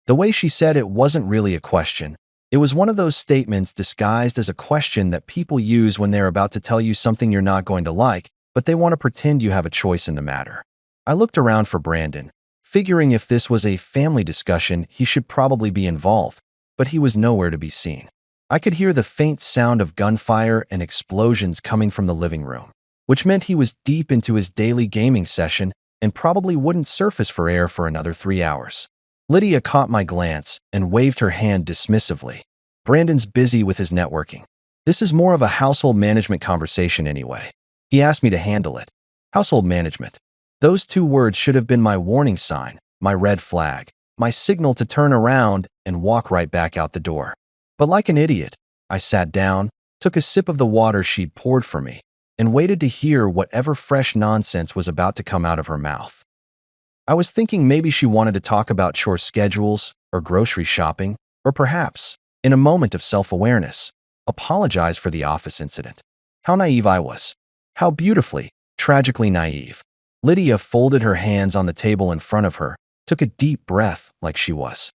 [SPEAKER 1] The way she said it wasn't really a question. It was one of those statements disguised as a question that people use when they're about to tell you something you're not going to like, but they want to pretend you have a choice in the matter. I looked around for Brandon, figuring if this was a family discussion, he should probably be involved, but he was nowhere to be seen. I could hear the faint sound of gunfire and explosions coming from the living room, which meant he was deep into his daily gaming session and probably wouldn't surface for air for another 3 hours. Lydia caught my glance and waved her hand dismissively. "Brandon's busy with his networking. This is more of a household management conversation anyway. He asked me to handle it." Household management. Those 2 words should have been my warning sign, my red flag, my signal to turn around and walk right back out the door. But like an idiot, I sat down, took a sip of the water she'd poured for me, and waited to hear whatever fresh nonsense was about to come out of her mouth. I was thinking maybe she wanted to talk about chore schedules or grocery shopping, or perhaps, in a moment of self-awareness, apologize for the office incident. How naive I was. How beautifully, tragically naive. Lydia folded her hands on the table in front of her, took a deep breath like she was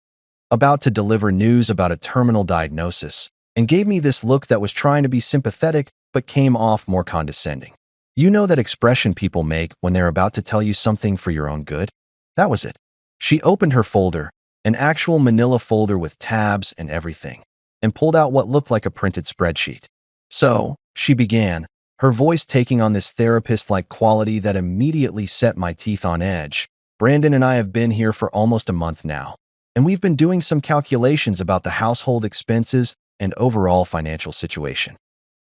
[SPEAKER 1] about to deliver news about a terminal diagnosis, and gave me this look that was trying to be sympathetic but came off more condescending. You know that expression people make when they're about to tell you something for your own good? That was it. She opened her folder, an actual manila folder with tabs and everything, and pulled out what looked like a printed spreadsheet. "So," she began, her voice taking on this therapist-like quality that immediately set my teeth on edge. "Brandon and I have been here for almost a month now, and we've been doing some calculations about the household expenses and overall financial situation."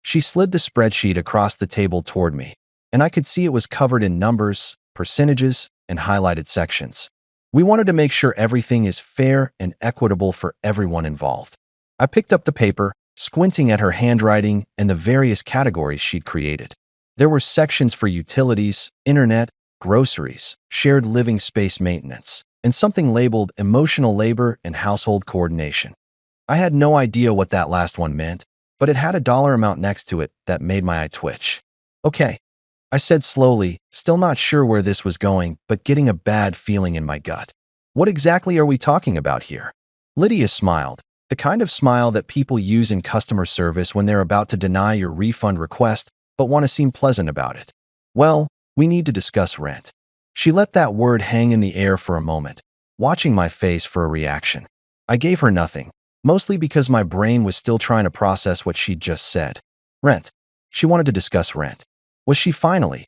[SPEAKER 1] She slid the spreadsheet across the table toward me, and I could see it was covered in numbers, percentages, and highlighted sections. "We wanted to make sure everything is fair and equitable for everyone involved." I picked up the paper, squinting at her handwriting and the various categories she'd created. There were sections for utilities, internet, groceries, shared living space maintenance, and something labeled emotional labor and household coordination. I had no idea what that last one meant, but it had a dollar amount next to it that made my eye twitch. "Okay," I said slowly, still not sure where this was going, but getting a bad feeling in my gut. "What exactly are we talking about here?" Lydia smiled, the kind of smile that people use in customer service when they're about to deny your refund request but want to seem pleasant about it. "Well, we need to discuss rent." She let that word hang in the air for a moment, watching my face for a reaction. I gave her nothing, mostly because my brain was still trying to process what she'd just said. Rent. She wanted to discuss rent. Was she finally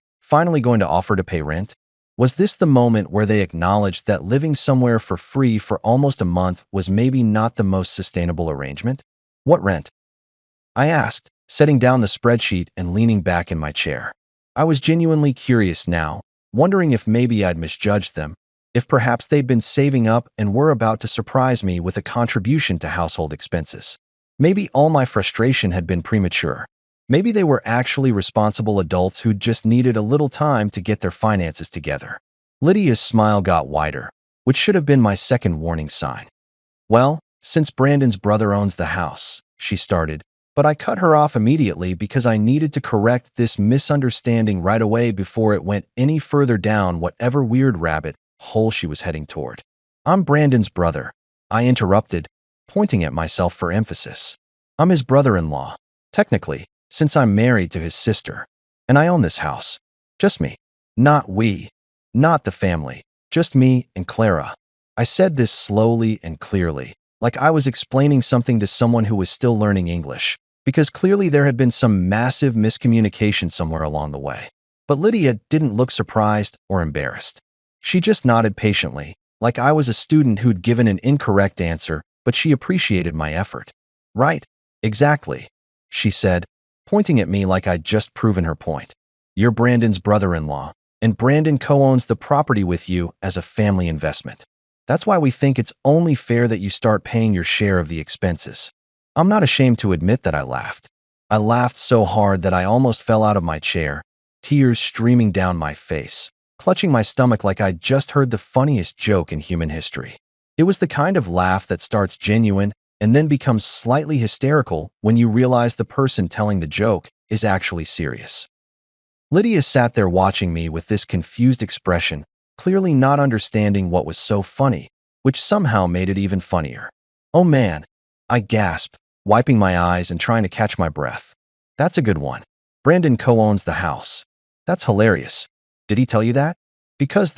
[SPEAKER 1] going to offer to pay rent? Was this the moment where they acknowledged that living somewhere for free for almost a month was maybe not the most sustainable arrangement? "What rent?" I asked, setting down the spreadsheet and leaning back in my chair. I was genuinely curious now, wondering if maybe I'd misjudged them, if perhaps they'd been saving up and were about to surprise me with a contribution to household expenses. Maybe all my frustration had been premature. Maybe they were actually responsible adults who just needed a little time to get their finances together. Lydia's smile got wider, which should have been my second warning sign. Well, since Brandon's brother owns the house, she started, but I cut her off immediately because I needed to correct this misunderstanding right away before it went any further down whatever weird rabbit hole she was heading toward. I'm Brandon's brother, I interrupted, pointing at myself for emphasis. I'm his brother-in-law, technically, since I'm married to his sister. And I own this house. Just me. Not we. Not the family. Just me and Clara. I said this slowly and clearly, like I was explaining something to someone who was still learning English, because clearly there had been some massive miscommunication somewhere along the way. But Lydia didn't look surprised or embarrassed. She just nodded patiently, like I was a student who'd given an incorrect answer, but she appreciated my effort. Right, exactly, she said, pointing at me like I'd just proven her point. You're Brandon's brother-in-law, and Brandon co-owns the property with you as a family investment. That's why we think it's only fair that you start paying your share of the expenses. I'm not ashamed to admit that I laughed. I laughed so hard that I almost fell out of my chair, tears streaming down my face, clutching my stomach like I'd just heard the funniest joke in human history. It was the kind of laugh that starts genuine and then becomes slightly hysterical when you realize the person telling the joke is actually serious. Lydia sat there watching me with this confused expression, clearly not understanding what was so funny, which somehow made it even funnier. Oh man, I gasped, wiping my eyes and trying to catch my breath. That's a good one. Brandon co-owns the house. That's hilarious. Did he tell you that? Because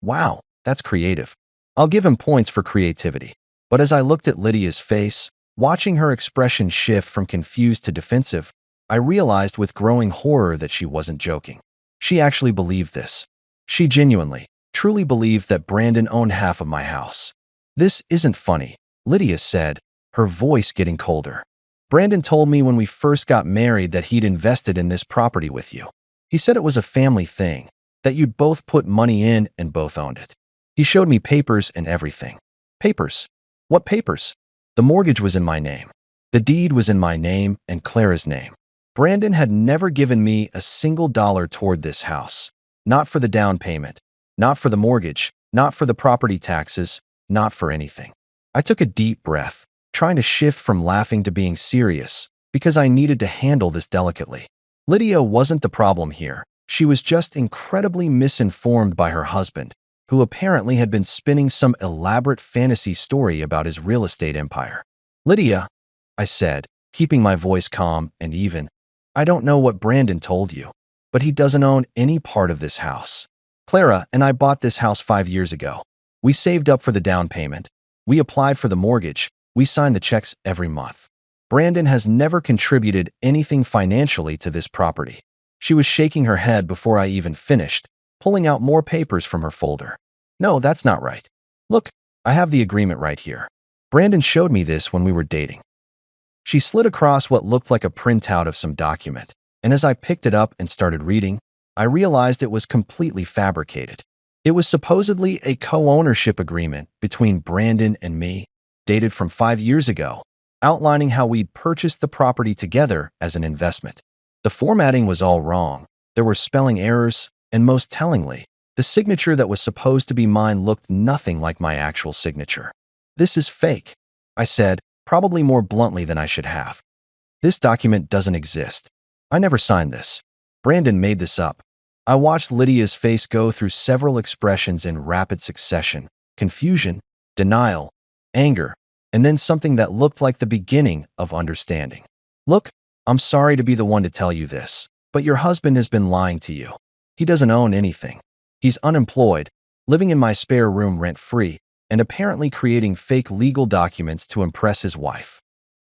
[SPEAKER 1] wow, that's creative. I'll give him points for creativity. But as I looked at Lydia's face, watching her expression shift from confused to defensive, I realized with growing horror that she wasn't joking. She actually believed this. She genuinely, truly believed that Brandon owned half of my house. This isn't funny, Lydia said, her voice getting colder. Brandon told me when we first got married that he'd invested in this property with you. He said it was a family thing, that you'd both put money in and both owned it. He showed me papers and everything. Papers? What papers? The mortgage was in my name. The deed was in my name and Clara's name. Brandon had never given me a single dollar toward this house. Not for the down payment, not for the mortgage, not for the property taxes, not for anything. I took a deep breath, trying to shift from laughing to being serious, because I needed to handle this delicately. Lydia wasn't the problem here. She was just incredibly misinformed by her husband, who apparently had been spinning some elaborate fantasy story about his real estate empire. Lydia, I said, keeping my voice calm and even, I don't know what Brandon told you, but he doesn't own any part of this house. Clara and I bought this house 5 years ago. We saved up for the down payment. We applied for the mortgage. We signed the checks every month. Brandon has never contributed anything financially to this property. She was shaking her head before I even finished, pulling out more papers from her folder. No, that's not right. Look, I have the agreement right here. Brandon showed me this when we were dating. She slid across what looked like a printout of some document, and as I picked it up and started reading, I realized it was completely fabricated. It was supposedly a co-ownership agreement between Brandon and me, dated from 5 years ago, outlining how we'd purchased the property together as an investment. The formatting was all wrong. There were spelling errors, and most tellingly, the signature that was supposed to be mine looked nothing like my actual signature. This is fake, I said, probably more bluntly than I should have. This document doesn't exist. I never signed this. Brandon made this up. I watched Lydia's face go through several expressions in rapid succession: confusion, denial, anger, and then something that looked like the beginning of understanding. Look, I'm sorry to be the one to tell you this, but your husband has been lying to you. He doesn't own anything. He's unemployed, living in my spare room rent-free, and apparently creating fake legal documents to impress his wife.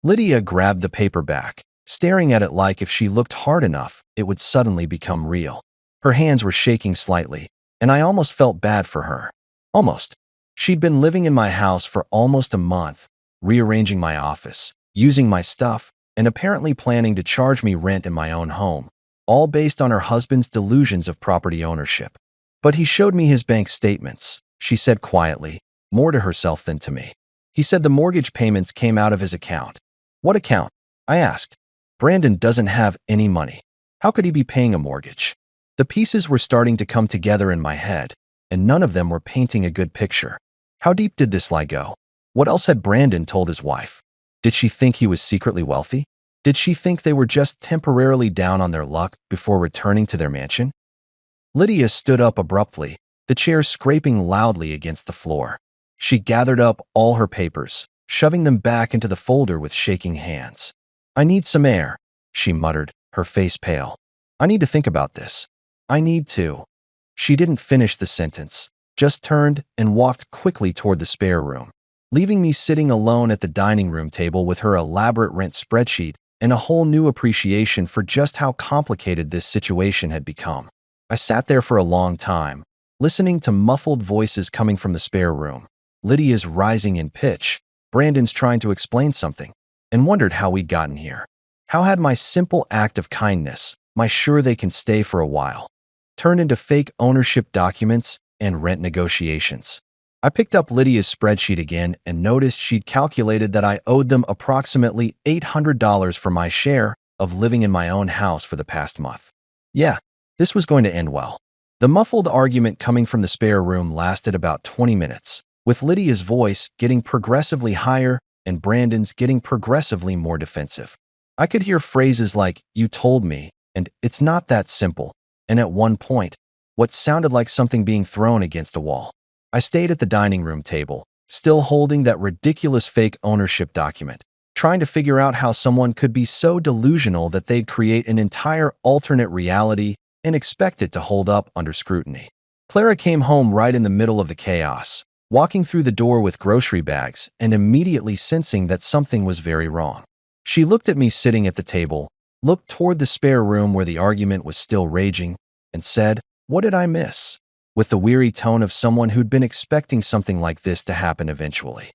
[SPEAKER 1] Lydia grabbed the paper back, staring at it like if she looked hard enough, it would suddenly become real. Her hands were shaking slightly, and I almost felt bad for her. Almost. She'd been living in my house for almost a month, rearranging my office, using my stuff, and apparently planning to charge me rent in my own home, all based on her husband's delusions of property ownership. But he showed me his bank statements, she said quietly, more to herself than to me. He said the mortgage payments came out of his account. What account? I asked. Brandon doesn't have any money. How could he be paying a mortgage? The pieces were starting to come together in my head, and none of them were painting a good picture. How deep did this lie go? What else had Brandon told his wife? Did she think he was secretly wealthy? Did she think they were just temporarily down on their luck before returning to their mansion? Lydia stood up abruptly, the chair scraping loudly against the floor. She gathered up all her papers, shoving them back into the folder with shaking hands. I need some air, she muttered, her face pale. I need to think about this. I need to. She didn't finish the sentence, just turned and walked quickly toward the spare room, leaving me sitting alone at the dining room table with her elaborate rent spreadsheet and a whole new appreciation for just how complicated this situation had become. I sat there for a long time, listening to muffled voices coming from the spare room. Lydia's rising in pitch, Brandon's trying to explain something, and wondered how we'd gotten here. How had my simple act of kindness, my sure they can stay for a while, turned into fake ownership documents and rent negotiations? I picked up Lydia's spreadsheet again and noticed she'd calculated that I owed them approximately $800 for my share of living in my own house for the past month. Yeah, this was going to end well. The muffled argument coming from the spare room lasted about 20 minutes, with Lydia's voice getting progressively higher and Brandon's getting progressively more defensive. I could hear phrases like, "You told me," and "It's not that simple," and at one point, what sounded like something being thrown against a wall. I stayed at the dining room table, still holding that ridiculous fake ownership document, trying to figure out how someone could be so delusional that they'd create an entire alternate reality and expect it to hold up under scrutiny. Clara came home right in the middle of the chaos, walking through the door with grocery bags and immediately sensing that something was very wrong. She looked at me sitting at the table, looked toward the spare room where the argument was still raging, and said, "What did I miss?" with the weary tone of someone who'd been expecting something like this to happen eventually.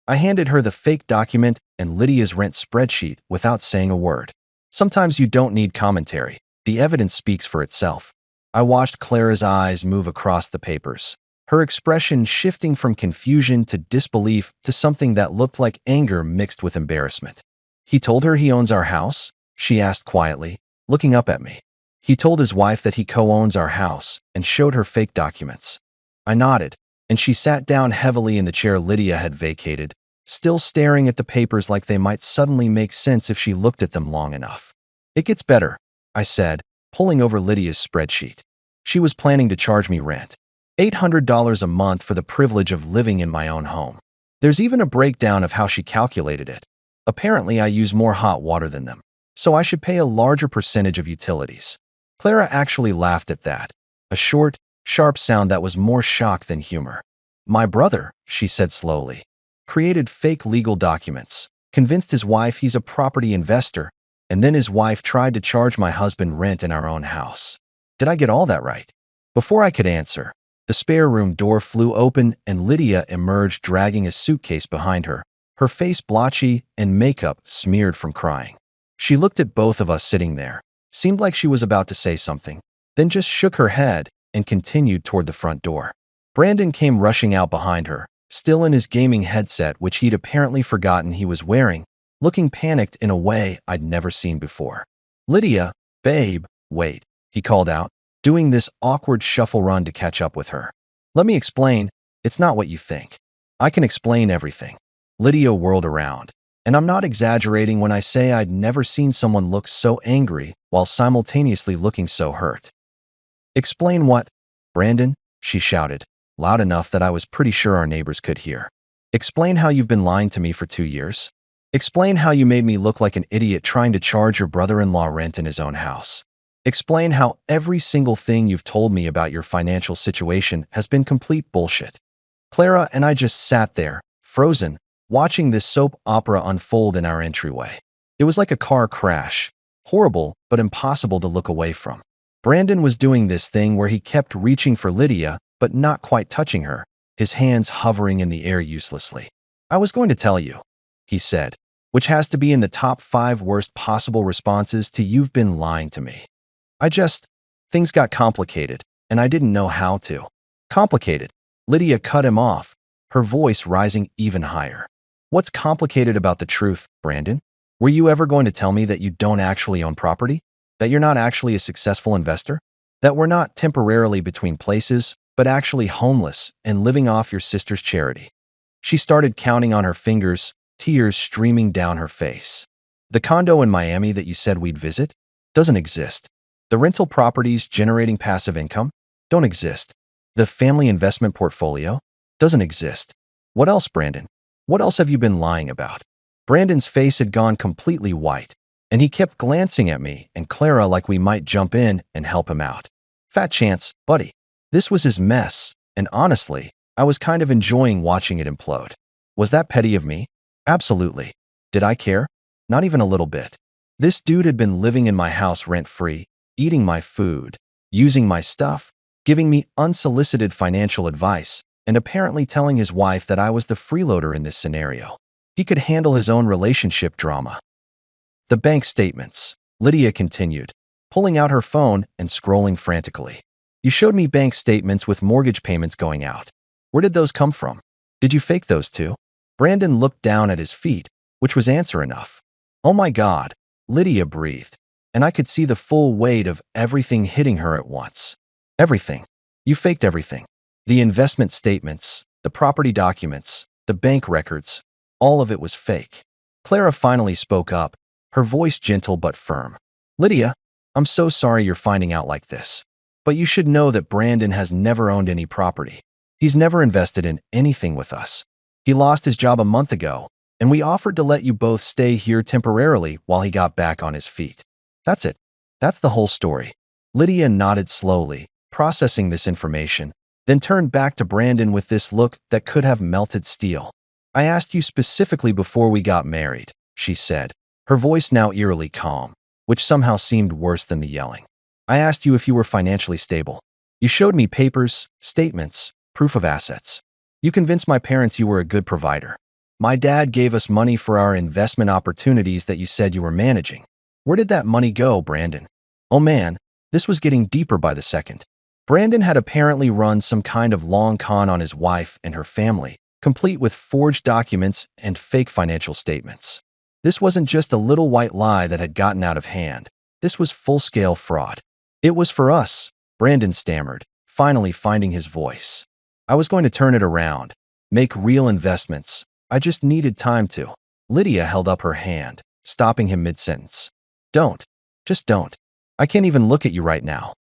[SPEAKER 1] I handed her the fake document and Lydia's rent spreadsheet without saying a word. Sometimes you don't need commentary. The evidence speaks for itself. I watched Clara's eyes move across the papers, her expression shifting from confusion to disbelief to something that looked like anger mixed with embarrassment. "He told her he owns our house?" she asked quietly, looking up at me. "He told his wife that he co-owns our house and showed her fake documents." I nodded, and she sat down heavily in the chair Lydia had vacated, still staring at the papers like they might suddenly make sense if she looked at them long enough. "It gets better," I said, pulling over Lydia's spreadsheet. She was planning to charge me rent, $800 a month for the privilege of living in my own home. There's even a breakdown of how she calculated it. Apparently, I use more hot water than them, so I should pay a larger percentage of utilities. Clara actually laughed at that, a short, sharp sound that was more shock than humor. "My brother," she said slowly, "created fake legal documents, convinced his wife he's a property investor, and then his wife tried to charge my husband rent in our own house. Did I get all that right?" Before I could answer, the spare room door flew open and Lydia emerged dragging a suitcase behind her, her face blotchy and makeup smeared from crying. She looked at both of us sitting there, seemed like she was about to say something, then just shook her head and continued toward the front door. Brandon came rushing out behind her, still in his gaming headset which he'd apparently forgotten he was wearing, looking panicked in a way I'd never seen before. "Lydia, babe, wait," he called out, doing this awkward shuffle run to catch up with her. "Let me explain. It's not what you think. I can explain everything." Lydia whirled around, and I'm not exaggerating when I say I'd never seen someone look so angry while simultaneously looking so hurt. "Explain what, Brandon?" she shouted, loud enough that I was pretty sure our neighbors could hear. "Explain how you've been lying to me for 2 years? Explain how you made me look like an idiot trying to charge your brother-in-law rent in his own house? Explain how every single thing you've told me about your financial situation has been complete bullshit." Clara and I just sat there, frozen, watching this soap opera unfold in our entryway. It was like a car crash, horrible but impossible to look away from. Brandon was doing this thing where he kept reaching for Lydia, but not quite touching her, his hands hovering in the air uselessly. "I was going to tell you," he said, which has to be in the top 5 worst possible responses to "you've been lying to me." Things got complicated, and I didn't know how to. Complicated. Lydia cut him off, her voice rising even higher. What's complicated about the truth, Brandon? Were you ever going to tell me that you don't actually own property? That you're not actually a successful investor? That we're not temporarily between places, but actually homeless and living off your sister's charity? She started counting on her fingers, tears streaming down her face. The condo in Miami that you said we'd visit doesn't exist. The rental properties generating passive income don't exist. The family investment portfolio doesn't exist. What else, Brandon? What else have you been lying about? Brandon's face had gone completely white, and he kept glancing at me and Clara like we might jump in and help him out. Fat chance, buddy. This was his mess, and honestly, I was kind of enjoying watching it implode. Was that petty of me? Absolutely. Did I care? Not even a little bit. This dude had been living in my house rent-free, eating my food, using my stuff, giving me unsolicited financial advice, and apparently telling his wife that I was the freeloader in this scenario. He could handle his own relationship drama. The bank statements, Lydia continued, pulling out her phone and scrolling frantically. You showed me bank statements with mortgage payments going out. Where did those come from? Did you fake those too? Brandon looked down at his feet, which was answer enough. Oh my God, Lydia breathed, and I could see the full weight of everything hitting her at once. Everything. You faked everything. The investment statements, the property documents, the bank records, all of it was fake. Clara finally spoke up, her voice gentle but firm. Lydia, I'm so sorry you're finding out like this. But you should know that Brandon has never owned any property. He's never invested in anything with us. He lost his job a month ago, and we offered to let you both stay here temporarily while he got back on his feet. That's it. That's the whole story. Lydia nodded slowly, processing this information, then turned back to Brandon with this look that could have melted steel. I asked you specifically before we got married, she said, her voice now eerily calm, which somehow seemed worse than the yelling. I asked you if you were financially stable. You showed me papers, statements, proof of assets. You convinced my parents you were a good provider. My dad gave us money for our investment opportunities that you said you were managing. Where did that money go, Brandon? Oh man, this was getting deeper by the second. Brandon had apparently run some kind of long con on his wife and her family, complete with forged documents and fake financial statements. This wasn't just a little white lie that had gotten out of hand. This was full-scale fraud. It was for us, Brandon stammered, finally finding his voice. I was going to turn it around, make real investments. I just needed time to. Lydia held up her hand, stopping him mid-sentence. Don't. Just don't. I can't even look at you right now.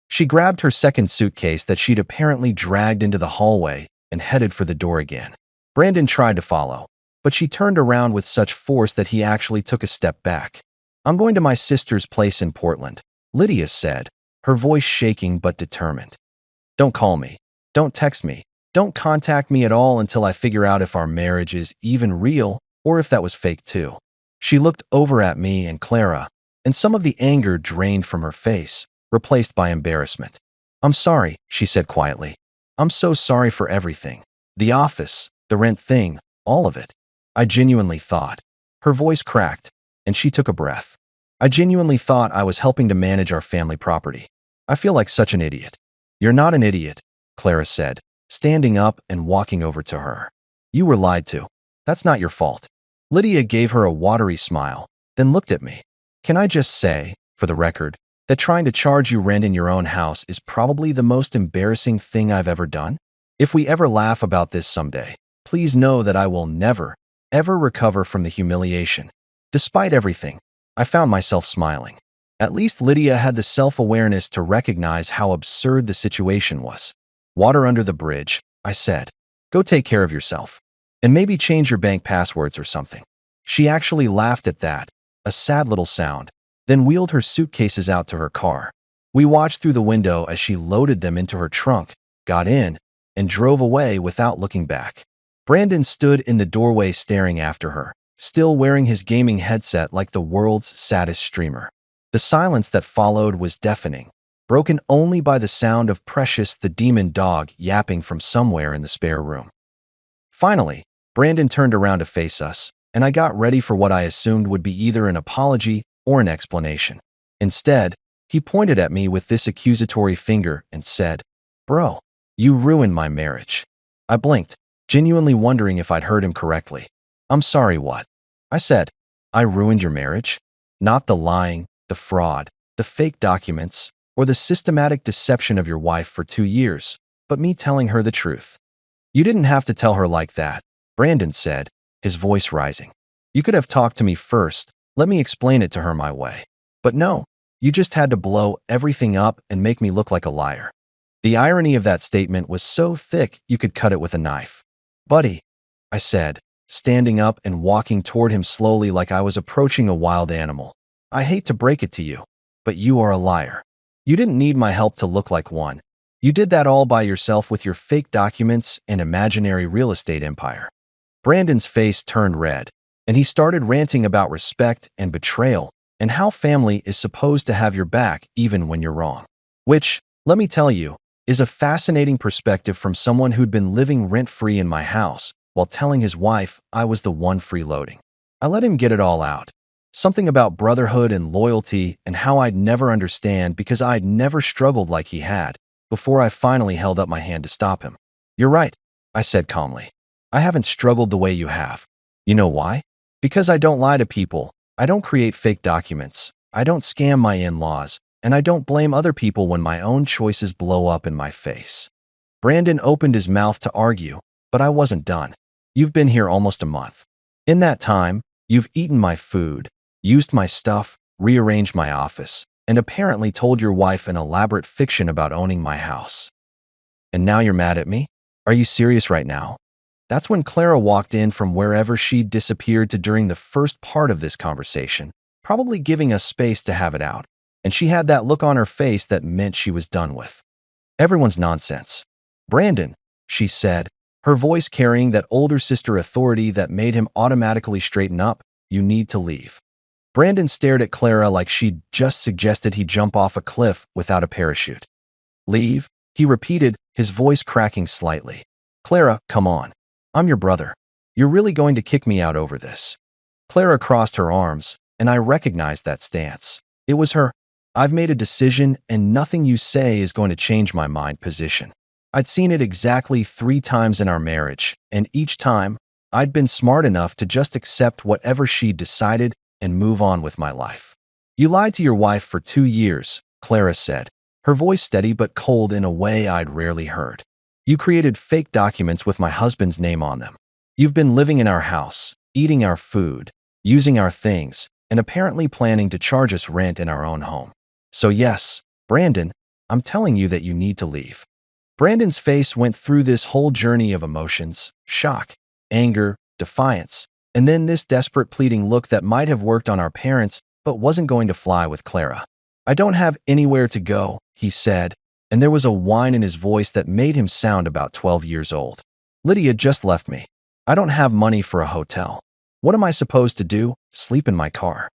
[SPEAKER 1] She grabbed her second suitcase that she'd apparently dragged into the hallway and headed for the door again. Brandon tried to follow, but she turned around with such force that he actually took a step back. I'm going to my sister's place in Portland, Lydia said, her voice shaking but determined. Don't call me. Don't text me. Don't contact me at all until I figure out if our marriage is even real or if that was fake too. She looked over at me and Clara, and some of the anger drained from her face, replaced by embarrassment. I'm sorry, she said quietly. I'm so sorry for everything. The office, the rent thing, all of it. I genuinely thought. Her voice cracked, and she took a breath. I genuinely thought I was helping to manage our family property. I feel like such an idiot. You're not an idiot, Clara said, standing up and walking over to her. You were lied to. That's not your fault. Lydia gave her a watery smile, then looked at me. Can I just say, for the record, that trying to charge you rent in your own house is probably the most embarrassing thing I've ever done? If we ever laugh about this someday, please know that I will never, ever recover from the humiliation. Despite everything, I found myself smiling. At least Lydia had the self-awareness to recognize how absurd the situation was. Water under the bridge, I said. Go take care of yourself. And maybe change your bank passwords or something. She actually laughed at that, a sad little sound, then wheeled her suitcases out to her car. We watched through the window as she loaded them into her trunk, got in, and drove away without looking back. Brandon stood in the doorway staring after her, still wearing his gaming headset like the world's saddest streamer. The silence that followed was deafening, broken only by the sound of Precious the demon dog yapping from somewhere in the spare room. Finally, Brandon turned around to face us, and I got ready for what I assumed would be either an apology or an explanation. Instead, he pointed at me with this accusatory finger and said, Bro, You ruined my marriage. I blinked, genuinely wondering if I'd heard him correctly. I'm sorry, what? I said, I ruined your marriage? Not the lying, the fraud, the fake documents, or the systematic deception of your wife for 2 years, but me telling her the truth. You didn't have to tell her like that, Brandon said, his voice rising. You could have talked to me first, let me explain it to her my way. But no, you just had to blow everything up and make me look like a liar. The irony of that statement was so thick you could cut it with a knife. Buddy, I said, standing up and walking toward him slowly like I was approaching a wild animal. I hate to break it to you, but you are a liar. You didn't need my help to look like one. You did that all by yourself with your fake documents and imaginary real estate empire. Brandon's face turned red, and he started ranting about respect and betrayal and how family is supposed to have your back even when you're wrong. Which, let me tell you, is a fascinating perspective from someone who'd been living rent-free in my house while telling his wife I was the one freeloading. I let him get it all out. Something about brotherhood and loyalty and how I'd never understand because I'd never struggled like he had, before I finally held up my hand to stop him. You're right, I said calmly. I haven't struggled the way you have. You know why? Because I don't lie to people. I don't create fake documents. I don't scam my in-laws. And I don't blame other people when my own choices blow up in my face. Brandon opened his mouth to argue, but I wasn't done. You've been here almost a month. In that time, you've eaten my food, used my stuff, rearranged my office, and apparently told your wife an elaborate fiction about owning my house. And now you're mad at me? Are you serious right now? That's when Clara walked in from wherever she'd disappeared to during the first part of this conversation, probably giving us space to have it out. And she had that look on her face that meant she was done with. Everyone's nonsense. Brandon, she said, her voice carrying that older sister authority that made him automatically straighten up, you need to leave. Brandon stared at Clara like she'd just suggested he jump off a cliff without a parachute. Leave? He repeated, his voice cracking slightly. Clara, come on. I'm your brother. You're really going to kick me out over this. Clara crossed her arms, and I recognized that stance. It was her, I've made a decision and nothing you say is going to change my mind position. I'd seen it exactly 3 times in our marriage, and each time, I'd been smart enough to just accept whatever she decided and move on with my life. You lied to your wife for 2 years, Clara said, her voice steady but cold in a way I'd rarely heard. You created fake documents with my husband's name on them. You've been living in our house, eating our food, using our things, and apparently planning to charge us rent in our own home. So yes, Brandon, I'm telling you that you need to leave. Brandon's face went through this whole journey of emotions, shock, anger, defiance, and then this desperate pleading look that might have worked on our parents but wasn't going to fly with Clara. I don't have anywhere to go, he said, and there was a whine in his voice that made him sound about 12 years old. Lydia just left me. I don't have money for a hotel. What am I supposed to do? Sleep in my car?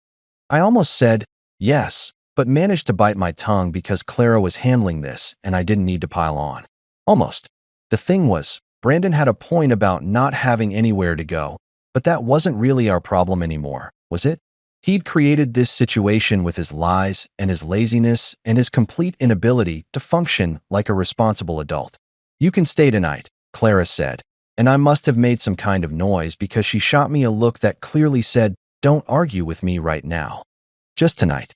[SPEAKER 1] I almost said, yes, but managed to bite my tongue because Clara was handling this and I didn't need to pile on. Almost. The thing was, Brandon had a point about not having anywhere to go, but that wasn't really our problem anymore, was it? He'd created this situation with his lies and his laziness and his complete inability to function like a responsible adult. You can stay tonight, Clara said, and I must have made some kind of noise because she shot me a look that clearly said, don't argue with me right now. Just tonight.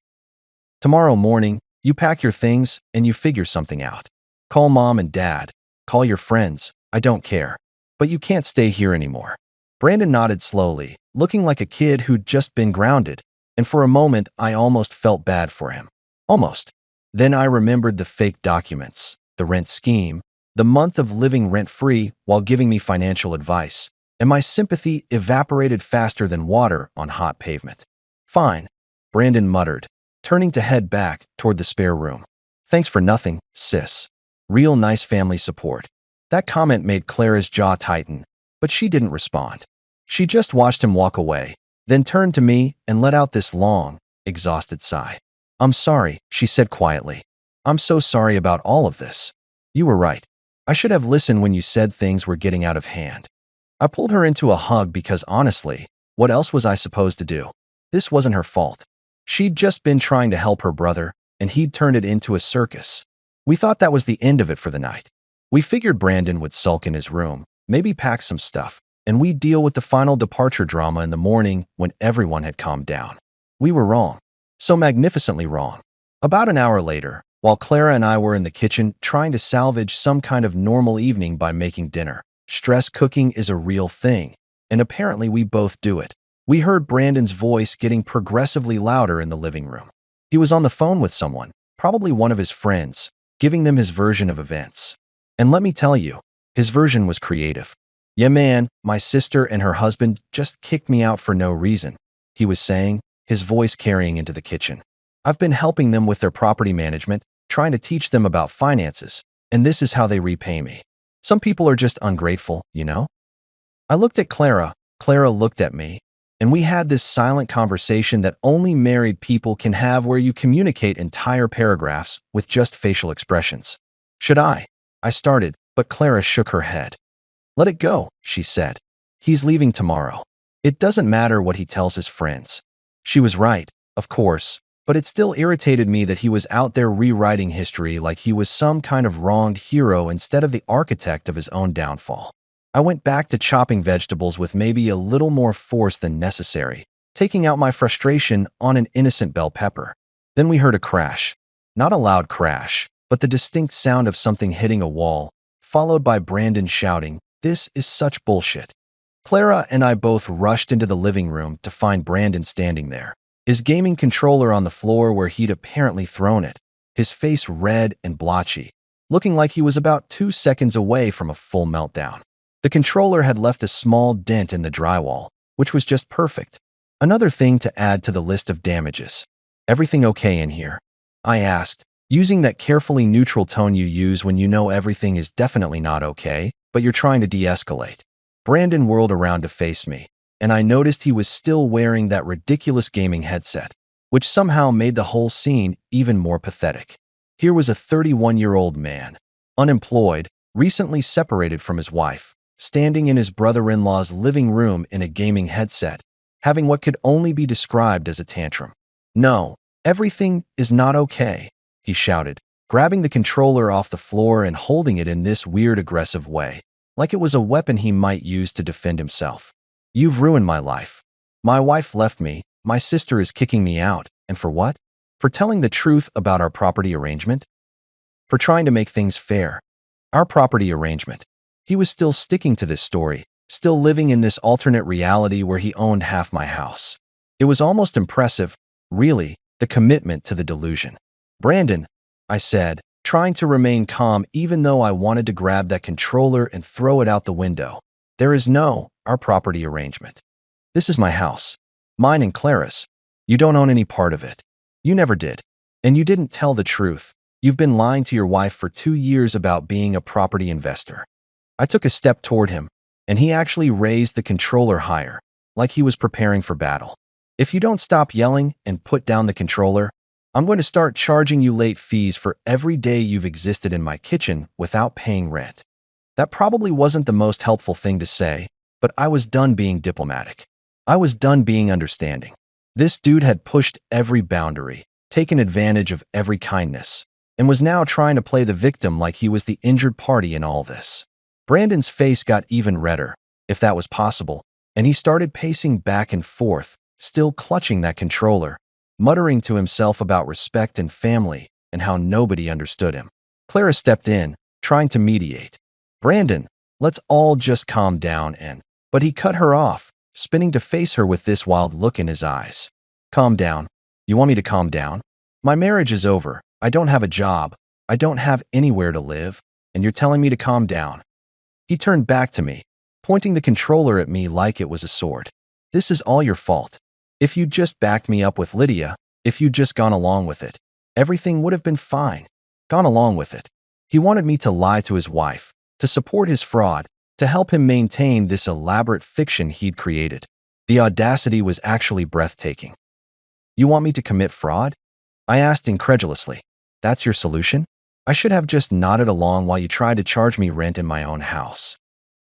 [SPEAKER 1] Tomorrow morning, you pack your things and you figure something out. Call mom and dad. Call your friends. I don't care. But you can't stay here anymore. Brandon nodded slowly, looking like a kid who'd just been grounded, and for a moment I almost felt bad for him. Almost. Then I remembered the fake documents, the rent scheme, the month of living rent-free while giving me financial advice, and my sympathy evaporated faster than water on hot pavement. Fine, Brandon muttered, turning to head back toward the spare room. Thanks for nothing, sis. Real nice family support. That comment made Clara's jaw tighten, but she didn't respond. She just watched him walk away, then turned to me and let out this long, exhausted sigh. I'm sorry, she said quietly. I'm so sorry about all of this. You were right. I should have listened when you said things were getting out of hand. I pulled her into a hug because honestly, what else was I supposed to do? This wasn't her fault. She'd just been trying to help her brother, and he'd turned it into a circus. We thought that was the end of it for the night. We figured Brandon would sulk in his room, maybe pack some stuff, and we'd deal with the final departure drama in the morning when everyone had calmed down. We were wrong. So magnificently wrong. About an hour later, while Clara and I were in the kitchen trying to salvage some kind of normal evening by making dinner, stress cooking is a real thing, and apparently we both do it. We heard Brandon's voice getting progressively louder in the living room. He was on the phone with someone, probably one of his friends, giving them his version of events. And let me tell you, his version was creative. "Yeah, man, my sister and her husband just kicked me out for no reason," he was saying, his voice carrying into the kitchen. "I've been helping them with their property management, trying to teach them about finances, and this is how they repay me. Some people are just ungrateful, you know?" I looked at Clara, Clara looked at me, and we had this silent conversation that only married people can have where you communicate entire paragraphs with just facial expressions. "Should I?" I started, but Clara shook her head. "Let it go," she said. "He's leaving tomorrow. It doesn't matter what he tells his friends." She was right, of course, but it still irritated me that he was out there rewriting history like he was some kind of wronged hero instead of the architect of his own downfall. I went back to chopping vegetables with maybe a little more force than necessary, taking out my frustration on an innocent bell pepper. Then we heard a crash. Not a loud crash, but the distinct sound of something hitting a wall, followed by Brandon shouting, "This is such bullshit." Clara and I both rushed into the living room to find Brandon standing there, his gaming controller on the floor where he'd apparently thrown it, his face red and blotchy, looking like he was about 2 seconds away from a full meltdown. The controller had left a small dent in the drywall, which was just perfect. Another thing to add to the list of damages. "Everything okay in here?" I asked, using that carefully neutral tone you use when you know everything is definitely not okay, but you're trying to de-escalate. Brandon whirled around to face me, and I noticed he was still wearing that ridiculous gaming headset, which somehow made the whole scene even more pathetic. Here was a 31-year-old man, unemployed, recently separated from his wife, standing in his brother-in-law's living room in a gaming headset, having what could only be described as a tantrum. "No, everything is not okay," he shouted, grabbing the controller off the floor and holding it in this weird aggressive way, like it was a weapon he might use to defend himself. "You've ruined my life. My wife left me, my sister is kicking me out, and for what? For telling the truth about our property arrangement? For trying to make things fair. Our property arrangement." He was still sticking to this story, still living in this alternate reality where he owned half my house. It was almost impressive, really, the commitment to the delusion. "Brandon," I said, trying to remain calm even though I wanted to grab that controller and throw it out the window. "There is no our property arrangement. This is my house. Mine and Clara's. You don't own any part of it. You never did. And you didn't tell the truth. You've been lying to your wife for 2 years about being a property investor." I took a step toward him, and he actually raised the controller higher, like he was preparing for battle. "If you don't stop yelling and put down the controller, I'm going to start charging you late fees for every day you've existed in my kitchen without paying rent." That probably wasn't the most helpful thing to say, but I was done being diplomatic. I was done being understanding. This dude had pushed every boundary, taken advantage of every kindness, and was now trying to play the victim like he was the injured party in all this. Brandon's face got even redder, if that was possible, and he started pacing back and forth, still clutching that controller, muttering to himself about respect and family and how nobody understood him. Clara stepped in, trying to mediate. "Brandon, let's all just calm down But he cut her off, spinning to face her with this wild look in his eyes. "Calm down? You want me to calm down? My marriage is over. I don't have a job. I don't have anywhere to live, and you're telling me to calm down?" He turned back to me, pointing the controller at me like it was a sword. "This is all your fault. If you'd just backed me up with Lydia, if you'd just gone along with it, everything would have been fine. Gone along with it." He wanted me to lie to his wife, to support his fraud, to help him maintain this elaborate fiction he'd created. The audacity was actually breathtaking. "You want me to commit fraud?" I asked incredulously. "That's your solution?" I should have just nodded along while you tried to charge me rent in my own house.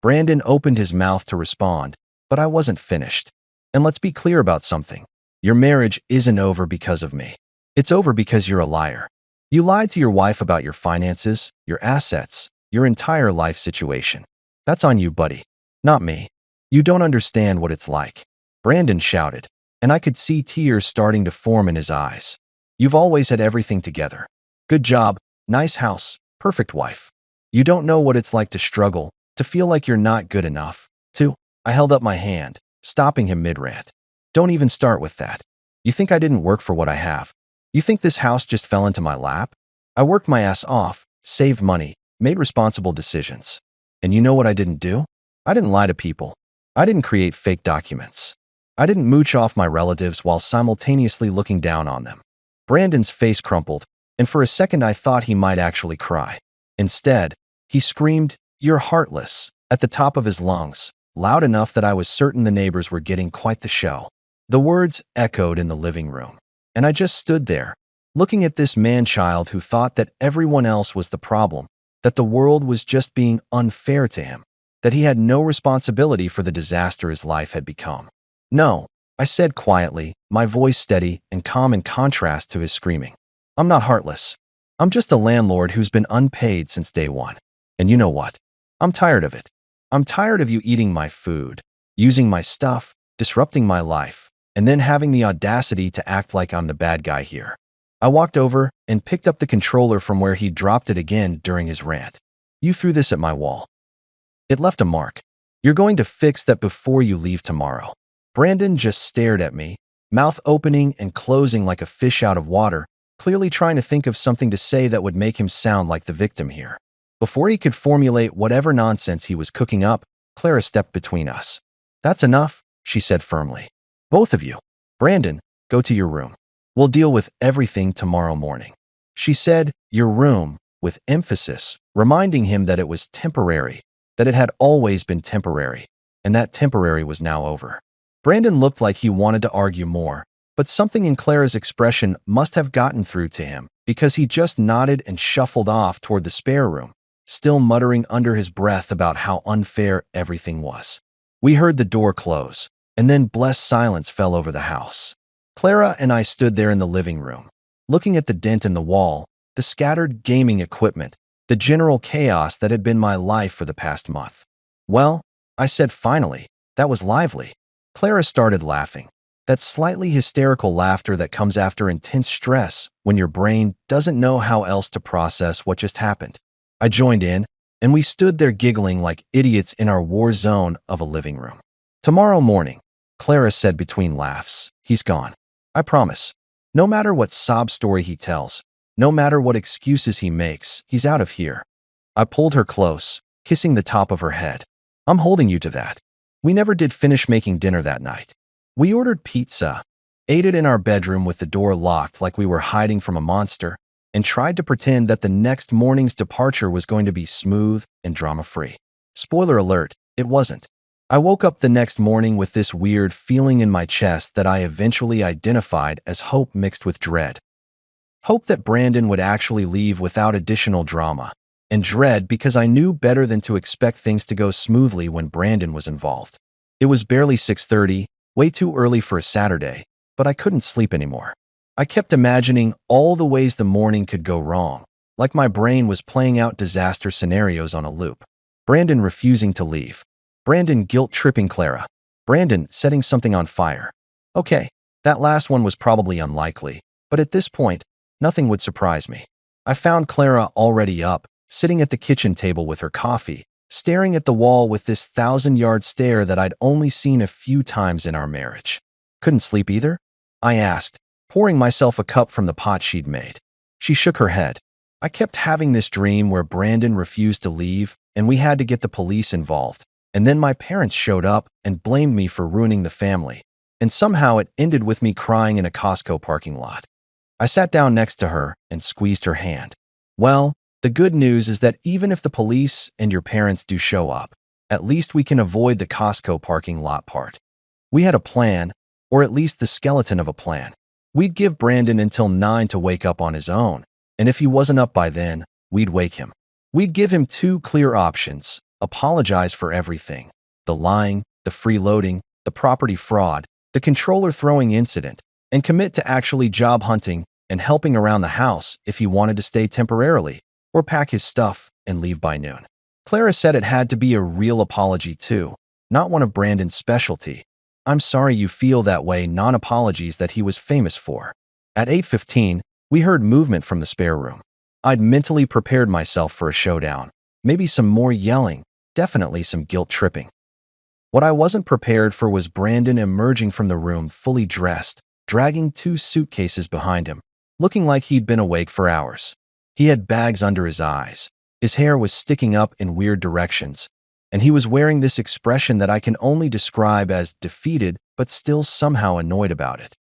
[SPEAKER 1] Brandon opened his mouth to respond, but I wasn't finished. "And let's be clear about something. Your marriage isn't over because of me. It's over because you're a liar. You lied to your wife about your finances, your assets, your entire life situation. That's on you, buddy. Not me. You don't understand what it's like. Brandon shouted, and I could see tears starting to form in his eyes. You've always had everything together. Good job, nice house, perfect wife. You don't know what it's like to struggle, to feel like you're not good enough. I held up my hand, stopping him mid-rant. Don't even start with that. You think I didn't work for what I have? You think this house just fell into my lap? I worked my ass off, saved money, made responsible decisions. And you know what I didn't do? I didn't lie to people. I didn't create fake documents. I didn't mooch off my relatives while simultaneously looking down on them. Brandon's face crumpled, and for a second I thought he might actually cry. Instead, he screamed, "You're heartless," at the top of his lungs, loud enough that I was certain the neighbors were getting quite the show. The words echoed in the living room, and I just stood there, looking at this man-child who thought that everyone else was the problem, that the world was just being unfair to him, that he had no responsibility for the disaster his life had become. "No," I said quietly, my voice steady and calm in contrast to his screaming. "I'm not heartless. I'm just a landlord who's been unpaid since day one. And you know what? I'm tired of it. I'm tired of you eating my food, using my stuff, disrupting my life, and then having the audacity to act like I'm the bad guy here." I walked over and picked up the controller from where he dropped it again during his rant. "You threw this at my wall. It left a mark. You're going to fix that before you leave tomorrow." Brandon just stared at me, mouth opening and closing like a fish out of water, clearly trying to think of something to say that would make him sound like the victim here. Before he could formulate whatever nonsense he was cooking up, Clara stepped between us. "That's enough," she said firmly. "Both of you. Brandon, go to your room. We'll deal with everything tomorrow morning." She said, "your room," with emphasis, reminding him that it was temporary, that it had always been temporary, and that temporary was now over. Brandon looked like he wanted to argue more, but something in Clara's expression must have gotten through to him, because he just nodded and shuffled off toward the spare room, still muttering under his breath about how unfair everything was. We heard the door close, and then blessed silence fell over the house. Clara and I stood there in the living room, looking at the dent in the wall, the scattered gaming equipment, the general chaos that had been my life for the past month. "Well," I said finally, "that was lively." Clara started laughing, that slightly hysterical laughter that comes after intense stress when your brain doesn't know how else to process what just happened. I joined in, and we stood there giggling like idiots in our war zone of a living room. "Tomorrow morning," Clara said between laughs, "he's gone. I promise. No matter what sob story he tells, no matter what excuses he makes, he's out of here." I pulled her close, kissing the top of her head. "I'm holding you to that. We never did finish making dinner that night. We ordered pizza, ate it in our bedroom with the door locked like we were hiding from a monster, and tried to pretend that the next morning's departure was going to be smooth and drama-free. Spoiler alert, it wasn't. I woke up the next morning with this weird feeling in my chest that I eventually identified as hope mixed with dread. Hope that Brandon would actually leave without additional drama, and dread because I knew better than to expect things to go smoothly when Brandon was involved. It was barely 6:30, way too early for a Saturday, but I couldn't sleep anymore. I kept imagining all the ways the morning could go wrong, like my brain was playing out disaster scenarios on a loop. Brandon refusing to leave. Brandon guilt-tripping Clara. Brandon setting something on fire. Okay, that last one was probably unlikely, but at this point, nothing would surprise me. I found Clara already up, sitting at the kitchen table with her coffee, staring at the wall with this 1,000-yard stare that I'd only seen a few times in our marriage. "Couldn't sleep either?" I asked, pouring myself a cup from the pot she'd made. She shook her head. "I kept having this dream where Brandon refused to leave, and we had to get the police involved. And then my parents showed up and blamed me for ruining the family. And somehow it ended with me crying in a Costco parking lot." I sat down next to her and squeezed her hand. "Well, the good news is that even if the police and your parents do show up, at least we can avoid the Costco parking lot part. We had a plan, or at least the skeleton of a plan. We'd give Brandon until 9 to wake up on his own, and if he wasn't up by then, we'd wake him. We'd give him two clear options: apologize for everything, the lying, the freeloading, the property fraud, the controller throwing incident, and commit to actually job hunting and helping around the house if he wanted to stay temporarily. or pack his stuff and leave by noon. Clara said it had to be a real apology too, not one of Brandon's specialty. I'm sorry you feel that way non-apologies that he was famous for. At 8:15, we heard movement from the spare room. I'd mentally prepared myself for a showdown. Maybe some more yelling, definitely some guilt tripping. What I wasn't prepared for was Brandon emerging from the room fully dressed, dragging 2 suitcases behind him, looking like he'd been awake for hours. He had bags under his eyes. His hair was sticking up in weird directions, and he was wearing this expression that I can only describe as defeated but still somehow annoyed about it.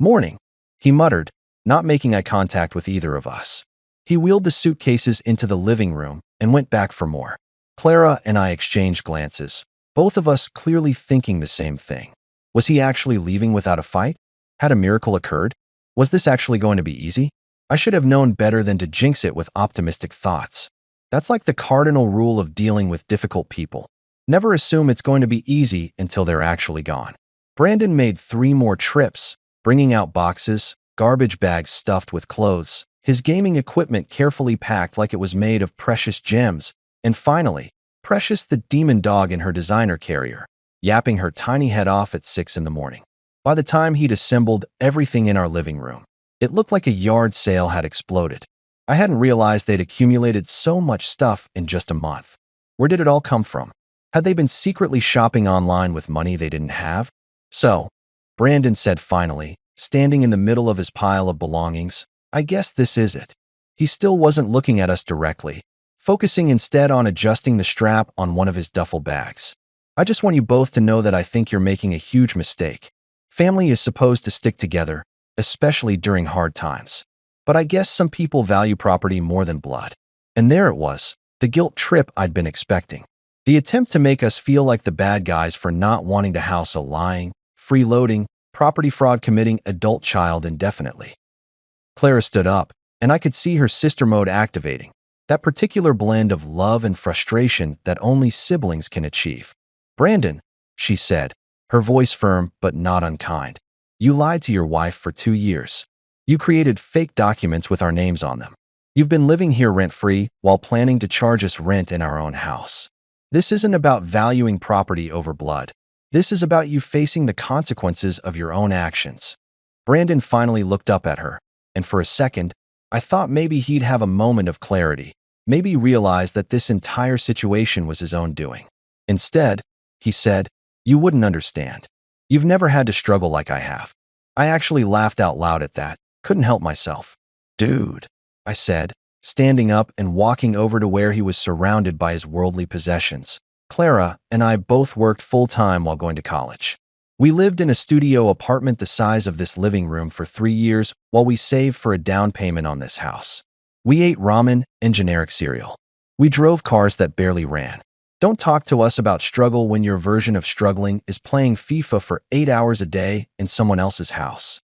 [SPEAKER 1] "Morning," he muttered, not making eye contact with either of us. He wheeled the suitcases into the living room and went back for more. Clara and I exchanged glances, both of us clearly thinking the same thing. Was he actually leaving without a fight? Had a miracle occurred? Was this actually going to be easy? I should have known better than to jinx it with optimistic thoughts. That's like the cardinal rule of dealing with difficult people. Never assume it's going to be easy until they're actually gone. Brandon made 3 more trips, bringing out boxes, garbage bags stuffed with clothes, his gaming equipment carefully packed like it was made of precious gems, and finally, Precious the demon dog in her designer carrier, yapping her tiny head off at 6 in the morning. By the time he'd assembled everything in our living room, it looked like a yard sale had exploded. I hadn't realized they'd accumulated so much stuff in just a month. Where did it all come from? Had they been secretly shopping online with money they didn't have? "So," Brandon said finally, standing in the middle of his pile of belongings, "I guess this is it." He still wasn't looking at us directly, focusing instead on adjusting the strap on one of his duffel bags. "I just want you both to know that I think you're making a huge mistake. Family is supposed to stick together, especially during hard times. But I guess some people value property more than blood." And there it was, the guilt trip I'd been expecting. The attempt to make us feel like the bad guys for not wanting to house a lying, freeloading, property fraud committing adult child indefinitely. Clara stood up, and I could see her sister mode activating. That particular blend of love and frustration that only siblings can achieve. "Brandon," she said, her voice firm but not unkind, "you lied to your wife for 2 years. You created fake documents with our names on them. You've been living here rent-free while planning to charge us rent in our own house. This isn't about valuing property over blood. This is about you facing the consequences of your own actions." Brandon finally looked up at her, and for a second, I thought maybe he'd have a moment of clarity, maybe realize that this entire situation was his own doing. Instead, he said, "You wouldn't understand. You've never had to struggle like I have." I actually laughed out loud at that, couldn't help myself. "Dude," I said, standing up and walking over to where he was surrounded by his worldly possessions. "Clara and I both worked full-time while going to college. We lived in a studio apartment the size of this living room for 3 years while we saved for a down payment on this house. We ate ramen and generic cereal. We drove cars that barely ran. Don't talk to us about struggle when your version of struggling is playing FIFA for 8 hours a day in someone else's house."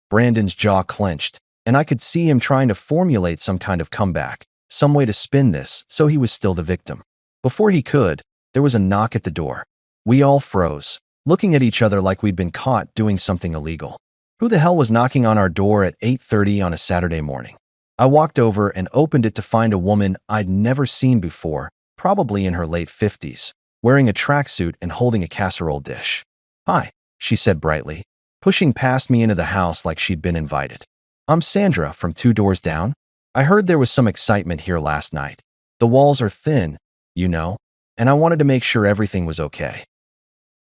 [SPEAKER 1] Brandon's jaw clenched, and I could see him trying to formulate some kind of comeback, some way to spin this so he was still the victim. Before he could, there was a knock at the door. We all froze, looking at each other like we'd been caught doing something illegal. Who the hell was knocking on our door at 8:30 on a Saturday morning? I walked over and opened it to find a woman I'd never seen before, probably in her late 50s, wearing a tracksuit and holding a casserole dish. "Hi," she said brightly, pushing past me into the house like she'd been invited. "I'm Sandra from 2 doors down. I heard there was some excitement here last night. The walls are thin, you know, and I wanted to make sure everything was okay.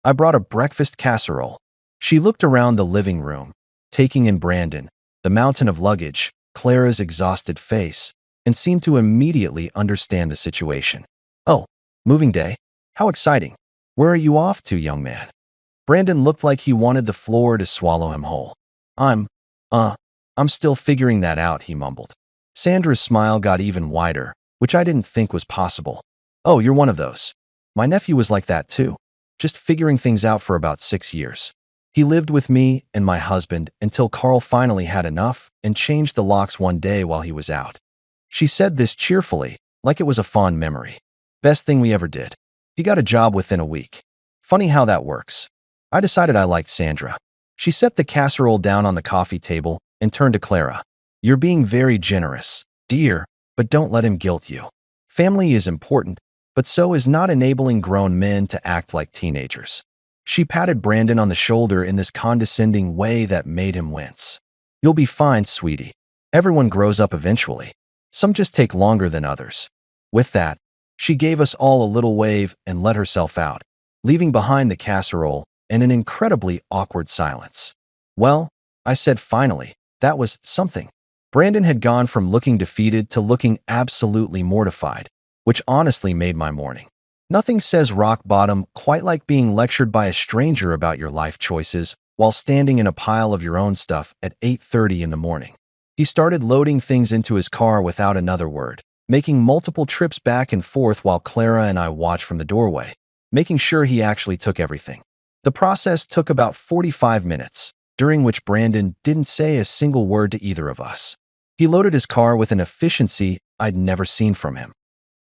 [SPEAKER 1] I brought a breakfast casserole." She looked around the living room, taking in Brandon, the mountain of luggage, Clara's exhausted face, and seemed to immediately understand the situation. "Oh, moving day? How exciting. Where are you off to, young man?" Brandon looked like he wanted the floor to swallow him whole. I'm still figuring that out," he mumbled. Sandra's smile got even wider, which I didn't think was possible. "Oh, you're one of those. My nephew was like that too. Just figuring things out for about 6 years. He lived with me and my husband until Carl finally had enough and changed the locks one day while he was out." She said this cheerfully, like it was a fond memory. "Best thing we ever did. He got a job within a week. Funny how that works." I decided I liked Sandra. She set the casserole down on the coffee table and turned to Clara. "You're being very generous, dear, but don't let him guilt you. Family is important, but so is not enabling grown men to act like teenagers. She patted Brandon on the shoulder in this condescending way that made him wince. You'll be fine, sweetie. Everyone grows up eventually. Some just take longer than others. With that, she gave us all a little wave and let herself out, leaving behind the casserole and an incredibly awkward silence. Well, I said finally, that was something. Brandon had gone from looking defeated to looking absolutely mortified, which honestly made my morning. Nothing says rock bottom quite like being lectured by a stranger about your life choices while standing in a pile of your own stuff at 8:30 in the morning. He started loading things into his car without another word, making multiple trips back and forth while Clara and I watched from the doorway, making sure he actually took everything. The process took about 45 minutes, during which Brandon didn't say a single word to either of us. He loaded his car with an efficiency I'd never seen from him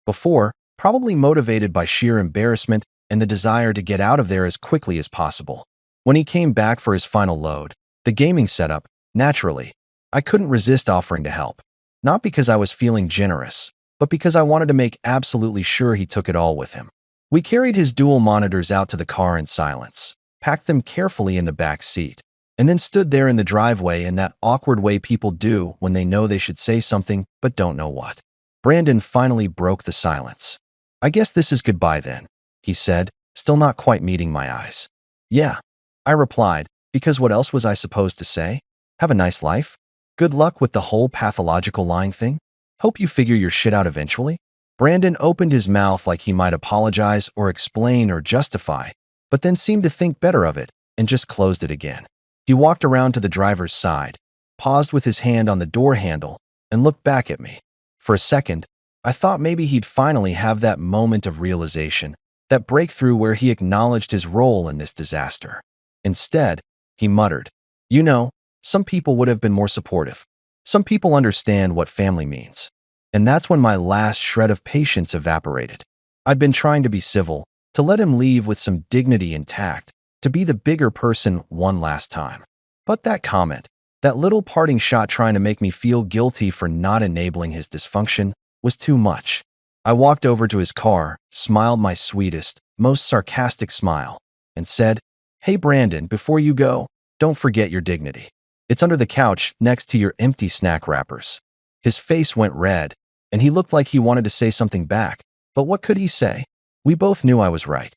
[SPEAKER 1] before, probably motivated by sheer embarrassment and the desire to get out of there as quickly as possible. When he came back for his final load, the gaming setup, naturally, I couldn't resist offering to help. Not because I was feeling generous, but because I wanted to make absolutely sure he took it all with him. We carried his dual monitors out to the car in silence, packed them carefully in the back seat, and then stood there in the driveway in that awkward way people do when they know they should say something but don't know what. Brandon finally broke the silence. I guess this is goodbye then, he said, still not quite meeting my eyes. Yeah, I replied, because what else was I supposed to say? Have a nice life? Good luck with the whole pathological lying thing? Hope you figure your shit out eventually? Brandon opened his mouth like he might apologize or explain or justify, but then seemed to think better of it and just closed it again. He walked around to the driver's side, paused with his hand on the door handle, and looked back at me. For a second, I thought maybe he'd finally have that moment of realization, that breakthrough where he acknowledged his role in this disaster. Instead, he muttered, "You know, some people would have been more supportive. Some people understand what family means." And that's when my last shred of patience evaporated. I'd been trying to be civil, to let him leave with some dignity intact, to be the bigger person one last time. But that comment, that little parting shot trying to make me feel guilty for not enabling his dysfunction, was too much. I walked over to his car, smiled my sweetest, most sarcastic smile, and said, "Hey Brandon, before you go, don't forget your dignity. It's under the couch next to your empty snack wrappers." His face went red, and he looked like he wanted to say something back, but what could he say? We both knew I was right.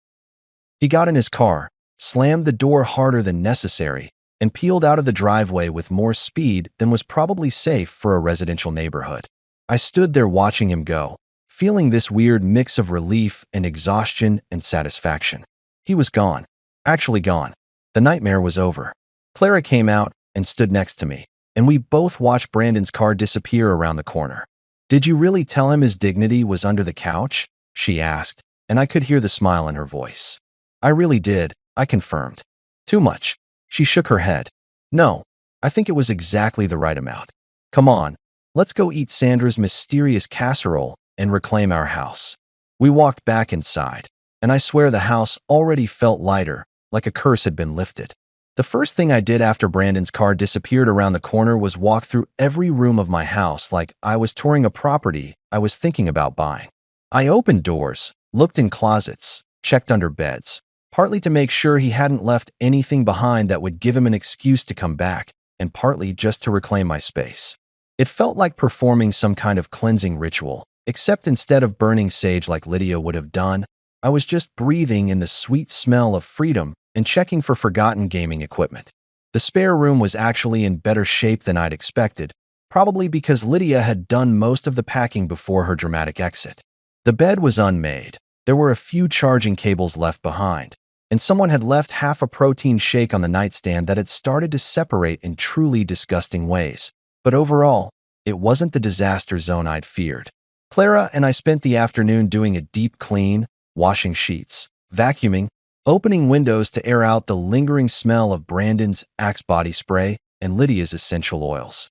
[SPEAKER 1] He got in his car, slammed the door harder than necessary, and peeled out of the driveway with more speed than was probably safe for a residential neighborhood. I stood there watching him go, feeling this weird mix of relief and exhaustion and satisfaction. He was gone. Actually gone. The nightmare was over. Clara came out and stood next to me, and we both watched Brandon's car disappear around the corner. "Did you really tell him his dignity was under the couch?" she asked, and I could hear the smile in her voice. "I really did," I confirmed. "Too much." She shook her head. "No, I think it was exactly the right amount. Come on, let's go eat Sandra's mysterious casserole and reclaim our house." We walked back inside, and I swear the house already felt lighter, like a curse had been lifted. The first thing I did after Brandon's car disappeared around the corner was walk through every room of my house like I was touring a property I was thinking about buying. I opened doors, looked in closets, checked under beds, partly to make sure he hadn't left anything behind that would give him an excuse to come back, and partly just to reclaim my space. It felt like performing some kind of cleansing ritual, except instead of burning sage like Lydia would have done, I was just breathing in the sweet smell of freedom and checking for forgotten gaming equipment. The spare room was actually in better shape than I'd expected, probably because Lydia had done most of the packing before her dramatic exit. The bed was unmade. There were a few charging cables left behind, and someone had left half a protein shake on the nightstand that had started to separate in truly disgusting ways. But overall, it wasn't the disaster zone I'd feared. Clara and I spent the afternoon doing a deep clean, washing sheets, vacuuming, opening windows to air out the lingering smell of Brandon's Axe body spray and Lydia's essential oils.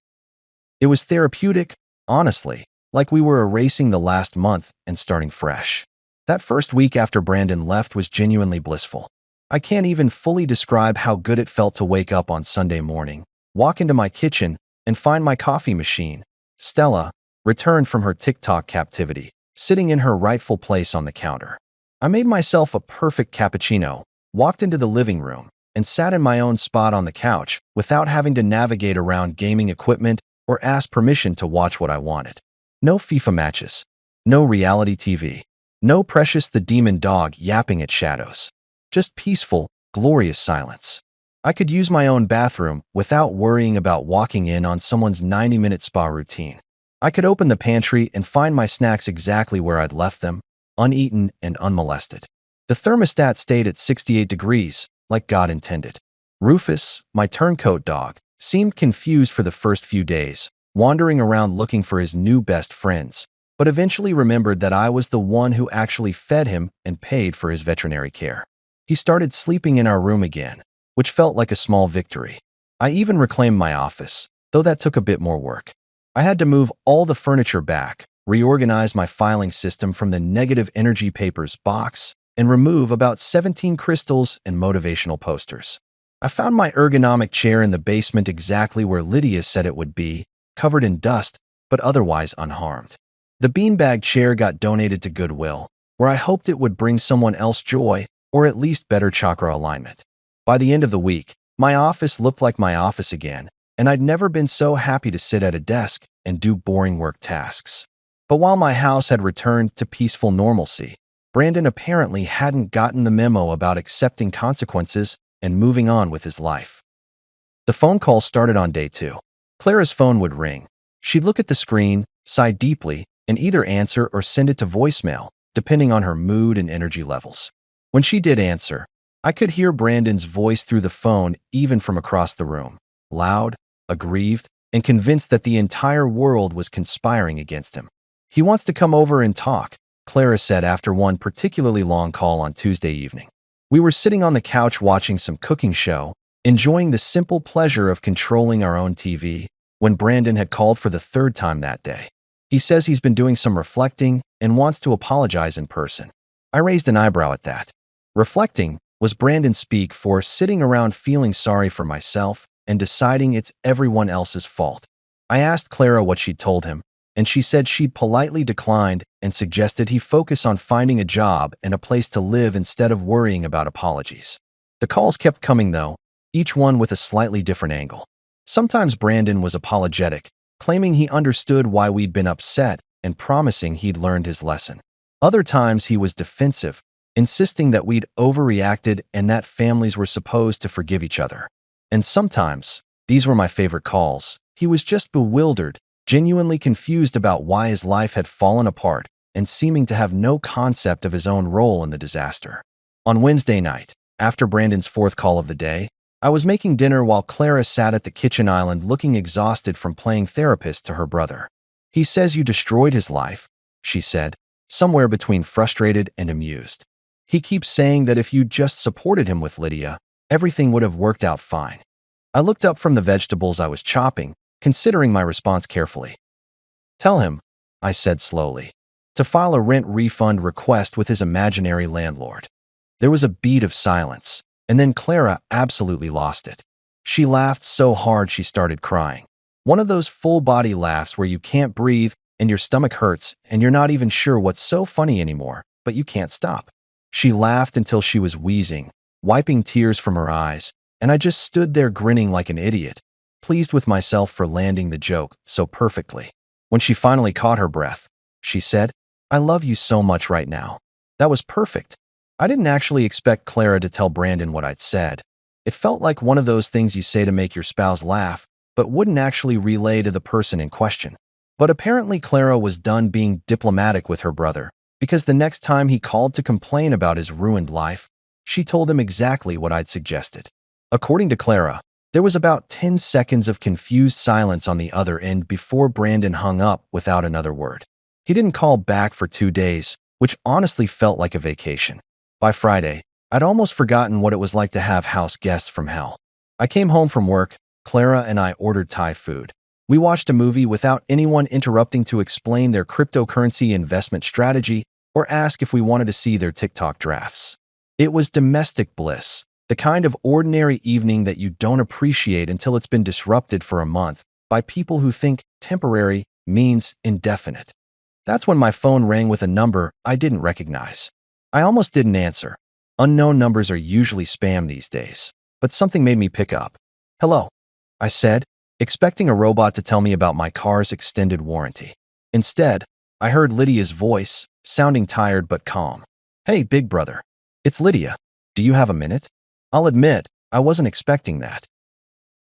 [SPEAKER 1] It was therapeutic, honestly, like we were erasing the last month and starting fresh. That first week after Brandon left was genuinely blissful. I can't even fully describe how good it felt to wake up on Sunday morning, walk into my kitchen, and find my coffee machine, Stella, returned from her TikTok captivity, sitting in her rightful place on the counter. I made myself a perfect cappuccino, walked into the living room, and sat in my own spot on the couch without having to navigate around gaming equipment or ask permission to watch what I wanted. No FIFA matches. No reality TV. No Precious the Demon dog yapping at shadows. Just peaceful, glorious silence. I could use my own bathroom without worrying about walking in on someone's 90-minute spa routine. I could open the pantry and find my snacks exactly where I'd left them, uneaten and unmolested. The thermostat stayed at 68 degrees, like God intended. Rufus, my turncoat dog, seemed confused for the first few days, wandering around looking for his new best friends, but eventually remembered that I was the one who actually fed him and paid for his veterinary care. He started sleeping in our room again, which felt like a small victory. I even reclaimed my office, though that took a bit more work. I had to move all the furniture back, reorganize my filing system from the negative energy papers box, and remove about 17 crystals and motivational posters. I found my ergonomic chair in the basement exactly where Lydia said it would be, covered in dust, but otherwise unharmed. The beanbag chair got donated to Goodwill, where I hoped it would bring someone else joy or at least better chakra alignment. By the end of the week, my office looked like my office again, and I'd never been so happy to sit at a desk and do boring work tasks. But while my house had returned to peaceful normalcy, Brandon apparently hadn't gotten the memo about accepting consequences and moving on with his life. The phone call started on day 2. Clara's phone would ring. She'd look at the screen, sigh deeply, and either answer or send it to voicemail, depending on her mood and energy levels. When she did answer, I could hear Brandon's voice through the phone even from across the room, loud, aggrieved, and convinced that the entire world was conspiring against him. "He wants to come over and talk," Clara said after one particularly long call on Tuesday evening. We were sitting on the couch watching some cooking show, enjoying the simple pleasure of controlling our own TV, when Brandon had called for the 3rd time that day. He says he's been doing some reflecting and wants to apologize in person. I raised an eyebrow at that. Reflecting was Brandon speak for sitting around feeling sorry for myself and deciding it's everyone else's fault. I asked Clara what she'd told him, and she said she'd politely declined and suggested he focus on finding a job and a place to live instead of worrying about apologies. The calls kept coming though, each one with a slightly different angle. Sometimes Brandon was apologetic, claiming he understood why we'd been upset and promising he'd learned his lesson. Other times he was defensive, insisting that we'd overreacted and that families were supposed to forgive each other. And sometimes, these were my favorite calls, he was just bewildered, genuinely confused about why his life had fallen apart and seeming to have no concept of his own role in the disaster. On Wednesday night, after Brandon's 4th call of the day, I was making dinner while Clara sat at the kitchen island looking exhausted from playing therapist to her brother. "He says you destroyed his life," she said, somewhere between frustrated and amused. "He keeps saying that if you'd just supported him with Lydia, everything would have worked out fine." I looked up from the vegetables I was chopping, considering my response carefully. "Tell him," I said slowly, "to file a rent refund request with his imaginary landlord." There was a beat of silence, and then Clara absolutely lost it. She laughed so hard she started crying. One of those full-body laughs where you can't breathe and your stomach hurts and you're not even sure what's so funny anymore, but you can't stop. She laughed until she was wheezing, wiping tears from her eyes, and I just stood there grinning like an idiot, pleased with myself for landing the joke so perfectly. When she finally caught her breath, she said, "I love you so much right now." That was perfect. I didn't actually expect Clara to tell Brandon what I'd said. It felt like one of those things you say to make your spouse laugh, but wouldn't actually relay to the person in question. But apparently Clara was done being diplomatic with her brother, because the next time he called to complain about his ruined life, she told him exactly what I'd suggested. According to Clara, there was about 10 seconds of confused silence on the other end before Brandon hung up without another word. He didn't call back for 2 days, which honestly felt like a vacation. By Friday, I'd almost forgotten what it was like to have house guests from hell. I came home from work, Clara and I ordered Thai food. We watched a movie without anyone interrupting to explain their cryptocurrency investment strategy or ask if we wanted to see their TikTok drafts. It was domestic bliss, the kind of ordinary evening that you don't appreciate until it's been disrupted for a month by people who think temporary means indefinite. That's when my phone rang with a number I didn't recognize. I almost didn't answer. Unknown numbers are usually spam these days. But something made me pick up. "Hello," I said, expecting a robot to tell me about my car's extended warranty. Instead, I heard Lydia's voice, sounding tired but calm. "Hey, big brother. It's Lydia. Do you have a minute?" I'll admit, I wasn't expecting that.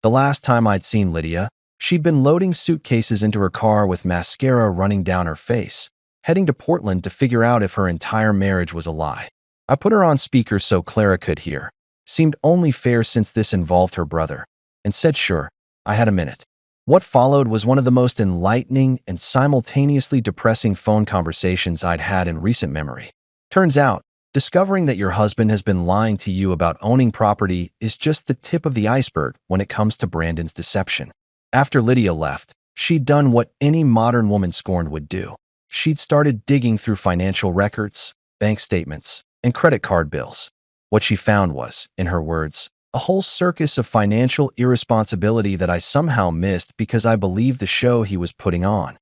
[SPEAKER 1] The last time I'd seen Lydia, she'd been loading suitcases into her car with mascara running down her face, heading to Portland to figure out if her entire marriage was a lie. I put her on speaker so Clara could hear. Seemed only fair since this involved her brother, and said sure, I had a minute. What followed was one of the most enlightening and simultaneously depressing phone conversations I'd had in recent memory. Turns out, discovering that your husband has been lying to you about owning property is just the tip of the iceberg when it comes to Brandon's deception. After Lydia left, she'd done what any modern woman scorned would do. She'd started digging through financial records, bank statements, and credit card bills. What she found was, in her words, a whole circus of financial irresponsibility that I somehow missed because I believed the show he was putting on.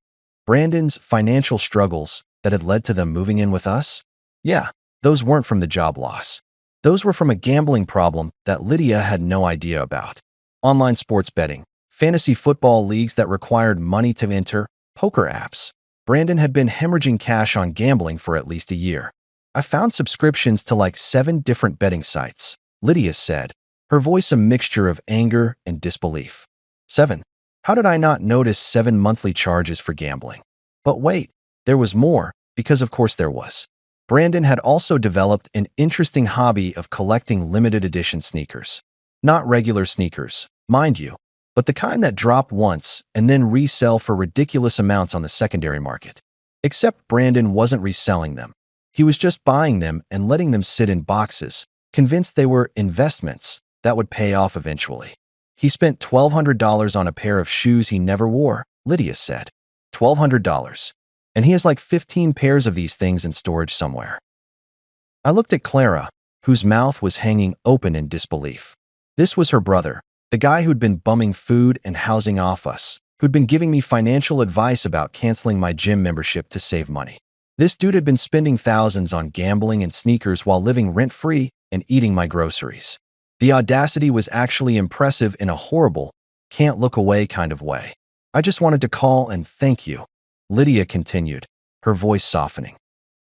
[SPEAKER 1] Brandon's financial struggles that had led to them moving in with us? Yeah, those weren't from the job loss. Those were from a gambling problem that Lydia had no idea about. Online sports betting, fantasy football leagues that required money to enter, poker apps. Brandon had been hemorrhaging cash on gambling for at least a year. I found subscriptions to like 7 different betting sites, Lydia said, her voice a mixture of anger and disbelief. 7. How did I not notice 7 monthly charges for gambling? But wait, there was more, because of course there was. Brandon had also developed an interesting hobby of collecting limited edition sneakers. Not regular sneakers, mind you, but the kind that drop once and then resell for ridiculous amounts on the secondary market. Except Brandon wasn't reselling them. He was just buying them and letting them sit in boxes, convinced they were investments that would pay off eventually. He spent $1,200 on a pair of shoes he never wore, Lydia said. $1,200. And he has like 15 pairs of these things in storage somewhere. I looked at Clara, whose mouth was hanging open in disbelief. This was her brother, the guy who'd been bumming food and housing off us, who'd been giving me financial advice about canceling my gym membership to save money. This dude had been spending thousands on gambling and sneakers while living rent-free and eating my groceries. The audacity was actually impressive in a horrible, can't look away kind of way. I just wanted to call and thank you, Lydia continued, her voice softening.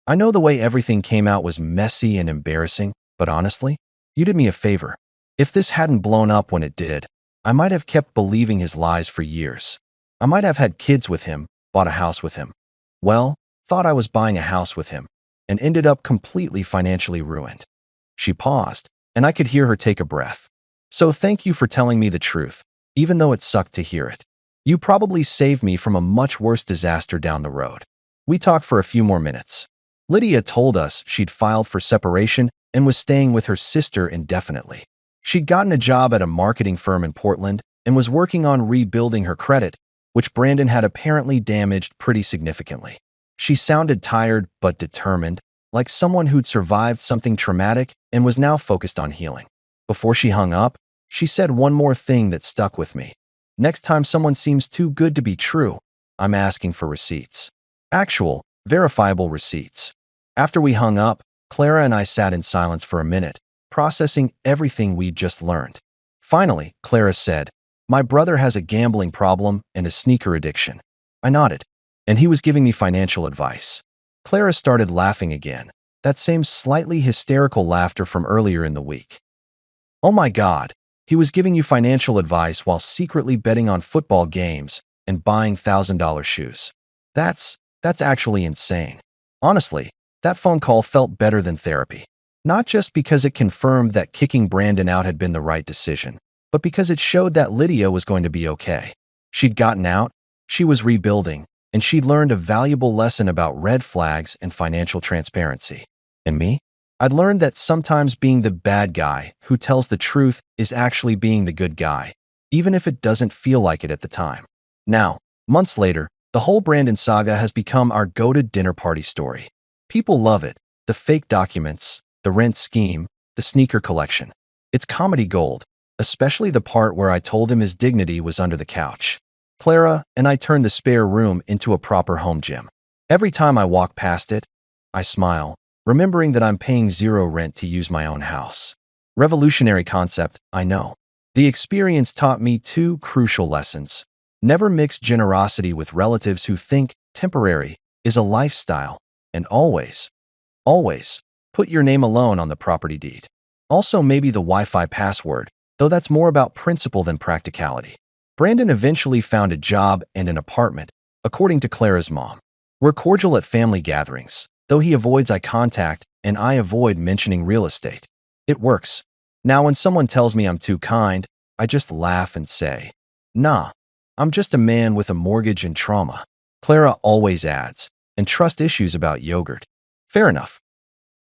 [SPEAKER 1] I know the way everything came out was messy and embarrassing, but honestly, you did me a favor. If this hadn't blown up when it did, I might have kept believing his lies for years. I might have had kids with him, bought a house with him. Well, thought I was buying a house with him, and ended up completely financially ruined. She paused, and I could hear her take a breath. So thank you for telling me the truth, even though it sucked to hear it. You probably saved me from a much worse disaster down the road. We talked for a few more minutes. Lydia told us she'd filed for separation and was staying with her sister indefinitely. She'd gotten a job at a marketing firm in Portland and was working on rebuilding her credit, which Brandon had apparently damaged pretty significantly. She sounded tired but determined, like someone who'd survived something traumatic and was now focused on healing. Before she hung up, she said one more thing that stuck with me. Next time someone seems too good to be true, I'm asking for receipts. Actual, verifiable receipts. After we hung up, Clara and I sat in silence for a minute, processing everything we'd just learned. Finally, Clara said, "My brother has a gambling problem and a sneaker addiction." I nodded, and he was giving me financial advice. Clara started laughing again, that same slightly hysterical laughter from earlier in the week. "Oh my God, he was giving you financial advice while secretly betting on football games and buying $1,000 shoes. That's actually insane. Honestly, that phone call felt better than therapy. Not just because it confirmed that kicking Brandon out had been the right decision, but because it showed that Lydia was going to be okay. She'd gotten out, she was rebuilding, and she'd learned a valuable lesson about red flags and financial transparency. And me? I'd learned that sometimes being the bad guy who tells the truth is actually being the good guy, even if it doesn't feel like it at the time. Now, months later, the whole Brandon saga has become our go-to dinner party story. People love it. The fake documents, the rent scheme, the sneaker collection. It's comedy gold, especially the part where I told him his dignity was under the couch. Clara and I turned the spare room into a proper home gym. Every time I walk past it, I smile, remembering that I'm paying zero rent to use my own house. Revolutionary concept, I know. The experience taught me two crucial lessons. Never mix generosity with relatives who think temporary is a lifestyle, and always, put your name alone on the property deed. Also, maybe the Wi-Fi password, though that's more about principle than practicality. Brandon eventually found a job and an apartment, according to Clara's mom. We're cordial at family gatherings, though he avoids eye contact and I avoid mentioning real estate. It works. Now, when someone tells me I'm too kind, I just laugh and say, nah, I'm just a man with a mortgage and trauma. Clara always adds, and trust issues about yogurt. Fair enough.